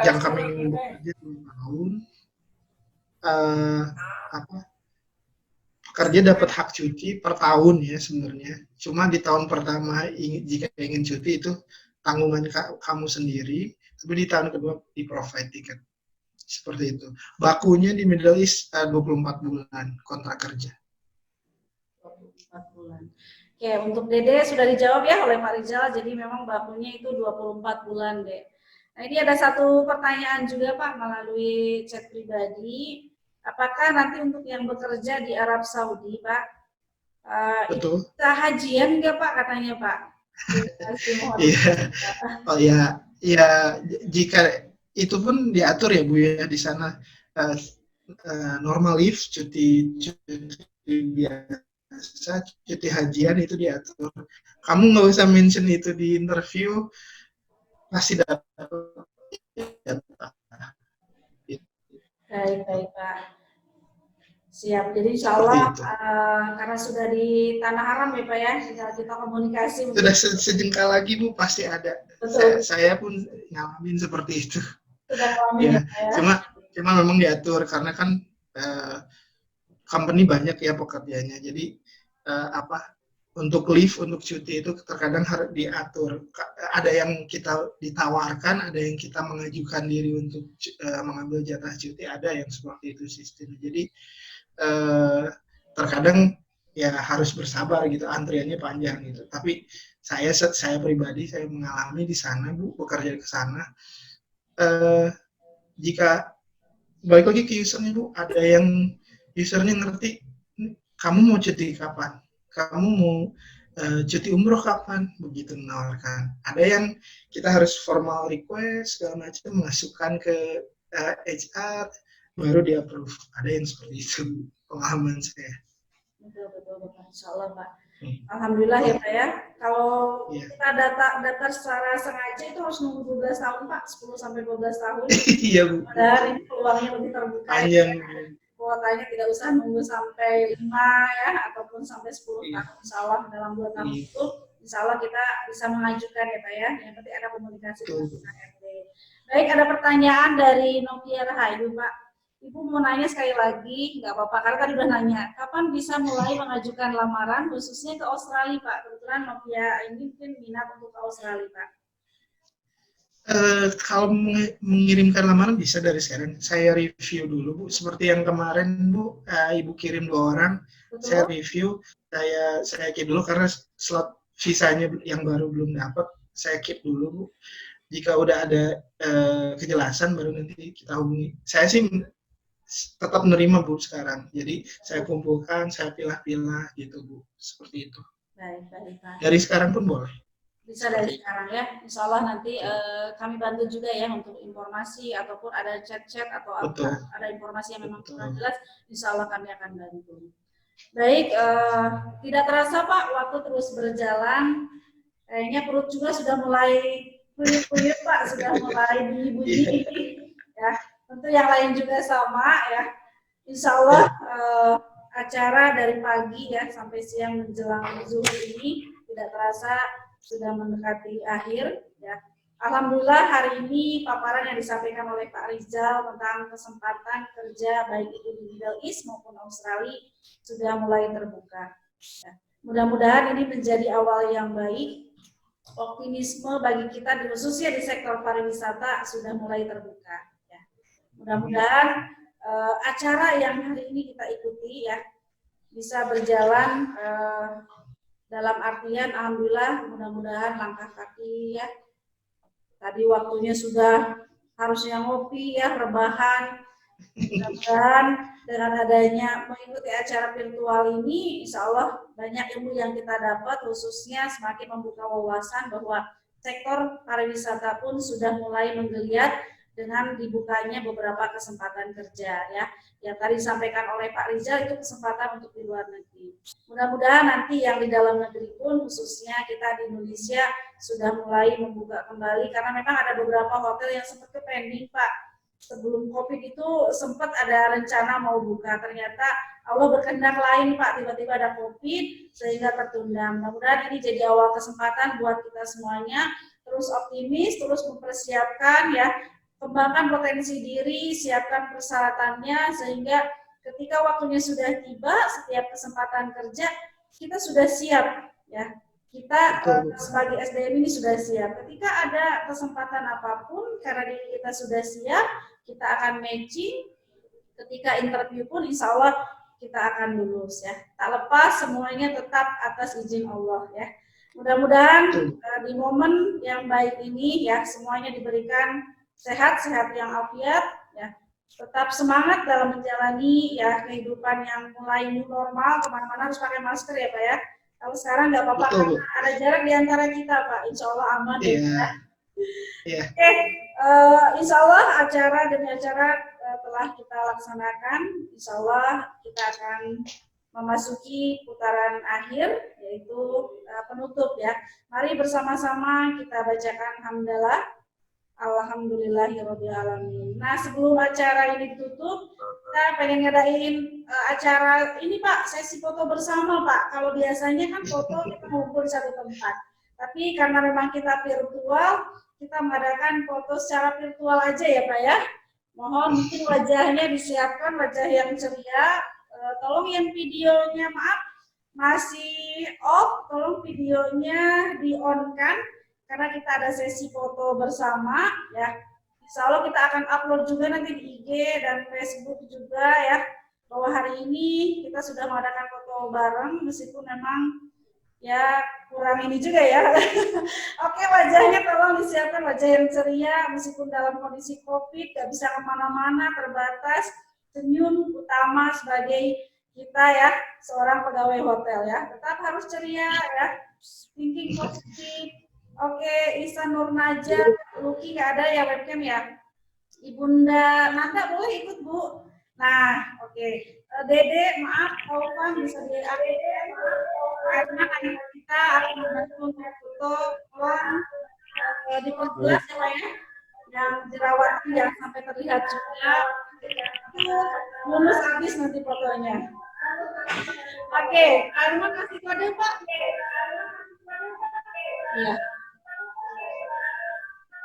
jangka minimum bekerja 2 tahun. Pekerja dapat hak cuti per tahun ya sebenarnya. Cuma di tahun pertama jika ingin cuti itu tanggungan kamu sendiri, tapi di tahun kedua di provide tiket. Seperti itu. Bakunya di Middle East 24 bulan kontrak kerja. 24 bulan. Oke, untuk Dede sudah dijawab ya oleh Pak Rizal, jadi memang bakunya itu 24 bulan, Dek. Nah, ini ada satu pertanyaan juga Pak melalui chat pribadi. Apakah nanti untuk yang bekerja di Arab Saudi, Pak, betul. Kita hajian nggak Pak katanya Pak? Iya. Oh ya, jika itu pun diatur ya Bu ya di sana normal leave, cuti biasa, cuti hajian itu diatur. Kamu nggak usah mention itu di interview, pasti dapat. Baik Pak. Siap. Jadi insya Allah karena sudah di tanah haram ya Pak ya, kita komunikasi. Sudah sejengkal lagi Bu pasti ada. Saya pun ngalamin seperti itu. Ya, cuma memang diatur karena kan company banyak ya pekerjanya. Jadi untuk leave, untuk cuti itu terkadang harus diatur. Ada yang kita ditawarkan, ada yang kita mengajukan diri untuk mengambil jatah cuti, ada yang seperti itu sistemnya. Jadi terkadang ya harus bersabar gitu, antriannya panjang gitu. Tapi saya pribadi saya mengalami di sana Bu, bekerja ke sana. Jika balik lagi ke usernya Bu, ada yang usernya ngerti kamu mau cuti kapan, kamu mau cuti umroh kapan, begitu menawarkan. Ada yang kita harus formal request segala macam, masukkan ke HR baru di approve. Ada yang seperti itu pengalaman saya. Betul Insya Allah Pak. Alhamdulillah ya Pak ya. Kalau kita daftar secara sengaja itu harus nunggu 12 tahun Pak, 10 sampai 12 tahun. Iya Bu. Padahal ini peluangnya lebih terbuka. Panjang. Ya. Kuotanya tidak usah nunggu sampai 5 ya, ataupun sampai 10 tahun. Insya Allah dalam 2 tahun itu, insya Allah kita bisa mengajukan ya Pak ya. Yang penting ada komunikasi dengan HRD. Baik, ada pertanyaan dari Nokia Rahayu Pak. Ibu mau nanya sekali lagi, nggak apa-apa, karena tadi udah nanya, kapan bisa mulai mengajukan lamaran, khususnya ke Australia, Pak? Kebetulan Novia ini mungkin minat untuk ke Australia, Pak. Kalau mengirimkan lamaran bisa dari sekarang. Saya review dulu, Bu. Seperti yang kemarin, Bu, Ibu kirim 2 orang. Betul. Saya review, saya keep dulu karena slot visanya yang baru belum dapat. Saya keep dulu, Bu. Jika udah ada kejelasan baru nanti kita hubungi. Saya sih tetap menerima, Bu, sekarang. Jadi saya kumpulkan, saya pilah-pilah gitu, Bu. Seperti itu. Baik, Pak. Dari sekarang pun boleh. Bisa dari sekarang ya, insya Allah nanti kami bantu juga ya untuk informasi ataupun ada chat-chat atau ada informasi yang memang kurang jelas, insya Allah kami akan bantu. Baik, tidak terasa Pak, waktu terus berjalan, kayaknya perut juga sudah mulai kuyup-kuyup Pak, sudah mulai bunyi-bunyi ya. Tentu yang lain juga sama ya. Insya Allah acara dari pagi ya sampai siang menjelang zuhur ini tidak terasa sudah mendekati akhir ya. Alhamdulillah hari ini paparan yang disampaikan oleh Pak Rizal tentang kesempatan kerja baik itu di Middle East maupun Australia sudah mulai terbuka. Ya. Mudah-mudahan ini menjadi awal yang baik. Optimisme bagi kita khususnya di sektor pariwisata sudah mulai terbuka. Ya. Mudah-mudahan acara yang hari ini kita ikuti ya bisa berjalan dalam artian alhamdulillah mudah-mudahan langkah kaki ya. Tadi waktunya sudah harusnya ngopi ya, rebahan. Mudah-mudahan dengan adanya mengikuti acara virtual ini, insya Allah banyak ilmu yang kita dapat, khususnya semakin membuka wawasan bahwa sektor pariwisata pun sudah mulai menggeliat dengan dibukanya beberapa kesempatan kerja ya. Yang tadi disampaikan oleh Pak Rizal itu kesempatan untuk di luar negeri. Mudah-mudahan nanti yang di dalam negeri pun khususnya kita di Indonesia sudah mulai membuka kembali karena memang ada beberapa hotel yang sempat pending Pak. Sebelum COVID itu sempat ada rencana mau buka, ternyata Allah berkehendak lain Pak, tiba-tiba ada COVID sehingga tertunda. Mudah-mudahan ini jadi awal kesempatan buat kita semuanya terus optimis, terus mempersiapkan ya, kembangkan potensi diri, siapkan persyaratannya sehingga ketika waktunya sudah tiba, setiap kesempatan kerja kita sudah siap ya. Kita sebagai SDM ini sudah siap. Ketika ada kesempatan apapun karena diri kita sudah siap, kita akan matching. Ketika interview pun insya Allah kita akan lulus ya. Tak lepas semuanya tetap atas izin Allah ya. Mudah-mudahan di momen yang baik ini ya semuanya diberikan sehat yang afiat ya, tetap semangat dalam menjalani ya kehidupan yang mulai new normal, kemana-mana harus pakai masker ya Pak ya. Kalau sekarang nggak apa-apa karena ada jarak di antara kita Pak, insya Allah aman ya. Oke, insya Allah acara demi acara telah kita laksanakan, insya Allah kita akan memasuki putaran akhir yaitu penutup ya. Mari bersama-sama kita bacakan hamdalah. Alhamdulillahirrahmanirrahim. Nah sebelum acara ini ditutup, kita pengen ngadain acara ini Pak, sesi foto bersama Pak. Kalau biasanya kan foto kita ngumpul di satu tempat, tapi karena memang kita virtual, kita mengadakan foto secara virtual aja ya Pak ya. Mohon mungkin wajahnya disiapkan, wajah yang ceria. Tolong yang videonya maaf masih off, tolong videonya di-on-kan. Karena kita ada sesi foto bersama ya. Insya Allah kita akan upload juga nanti di IG dan Facebook juga ya. Bahwa hari ini kita sudah mengadakan foto bareng meskipun memang ya kurang ini juga ya. Oke, wajahnya tolong disiapkan wajah yang ceria meskipun dalam kondisi COVID gak bisa kemana-mana, terbatas. Senyum utama sebagai kita ya seorang pegawai hotel ya. Tetap harus ceria ya. Thinking positif. Oke, Isa Nurnaja, Luki nggak ada ya webcam ya? Ibunda Nanda boleh ikut Bu. Nah, oke. Dede, maaf, Taufan bisa di ADD, karena anak kita akan membantu untuk foto, tolong diperjelas ya Pak ya. Yang jerawatan jangan sampai terlihat juga. Itu lulus habis nanti fotonya. Oke, Arman kasih kode Pak. Iya.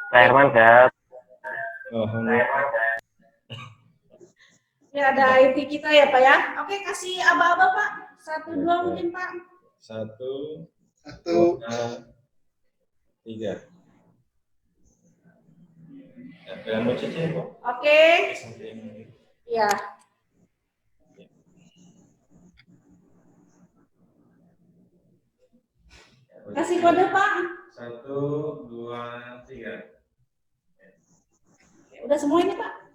Pak Herman, Kak. Ya, ada IT kita ya Pak ya. Oke, kasih aba-aba Pak. 1, 2 mungkin Pak. 1, 1, 2, 3. Dengan mau cicil kok. Oke. Ya. Kasih kode Pak. 1, 2, 3. Udah semua ini Pak?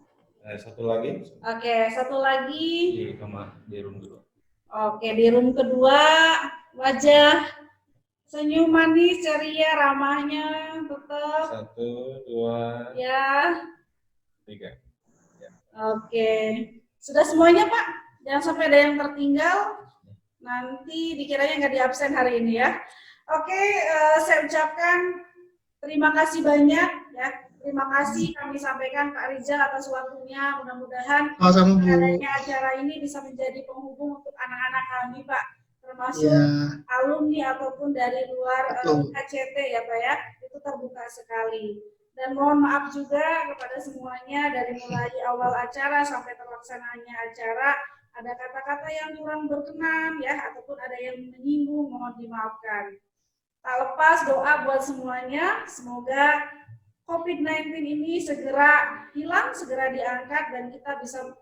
Satu lagi. Oke, satu lagi. Di room kedua. Oke, di room kedua wajah senyum manis, ceria, ramahnya tetap. 1, 2, Ya. 3. Ya. Oke, sudah semuanya Pak. Jangan sampai ada yang tertinggal. Nanti dikiranya nggak diabsen hari ini ya. Oke, saya ucapkan terima kasih banyak ya. Terima kasih kami sampaikan Pak Rizal atas waktunya. Mudah-mudahan adanya acara ini bisa menjadi penghubung untuk anak-anak kami Pak, termasuk alumni ataupun dari luar HCT ya Pak ya. Itu terbuka sekali. Dan mohon maaf juga kepada semuanya dari mulai awal acara sampai terlaksananya acara ada kata-kata yang kurang berkenan ya ataupun ada yang menyinggung, mohon dimaafkan. Tak lepas doa buat semuanya, semoga COVID-19 ini segera hilang, segera diangkat dan kita bisa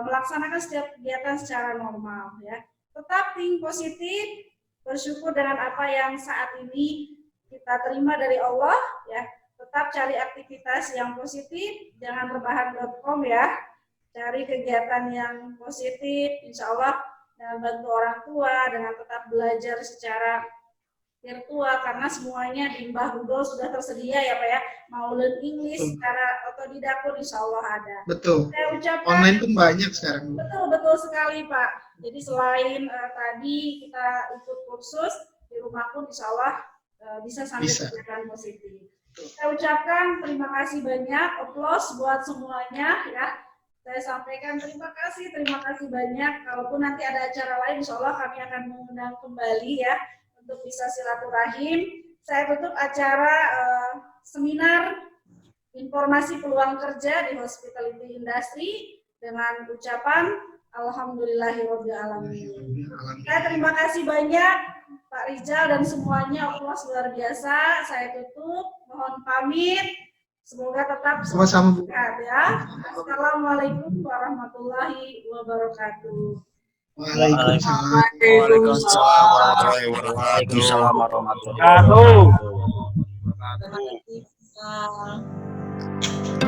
melaksanakan setiap kegiatan secara normal ya. Tetap think positif, bersyukur dengan apa yang saat ini kita terima dari Allah ya. Tetap cari aktivitas yang positif, jangan rebahan.com ya. Cari kegiatan yang positif, insya Allah dengan bantu orang tua, dengan tetap belajar secara virtual karena semuanya di Mbah Google sudah tersedia ya Pak ya. Mau learn English secara otodidak pun insya Allah ada. Betul. Saya ucapkan, online pun banyak sekarang. Betul sekali Pak. Jadi selain tadi kita ikut kursus di rumah pun insya Allah bisa sampai kegiatan positif. Saya ucapkan terima kasih banyak, applause buat semuanya ya. Saya sampaikan terima kasih banyak. Kalaupun nanti ada acara lain, insya Allah kami akan mengundang kembali ya untuk bisa silaturahim. Saya tutup acara seminar informasi peluang kerja di hospitality industry dengan ucapan Alhamdulillahirabbil alamin. Saya terima kasih banyak Pak Rizal dan semuanya, Allah luar biasa. Saya tutup, mohon pamit. Semoga tetap sehat ya. Assalamualaikum warahmatullahi wabarakatuh. Waalaikumsalam warahmatullahi wabarakatuh.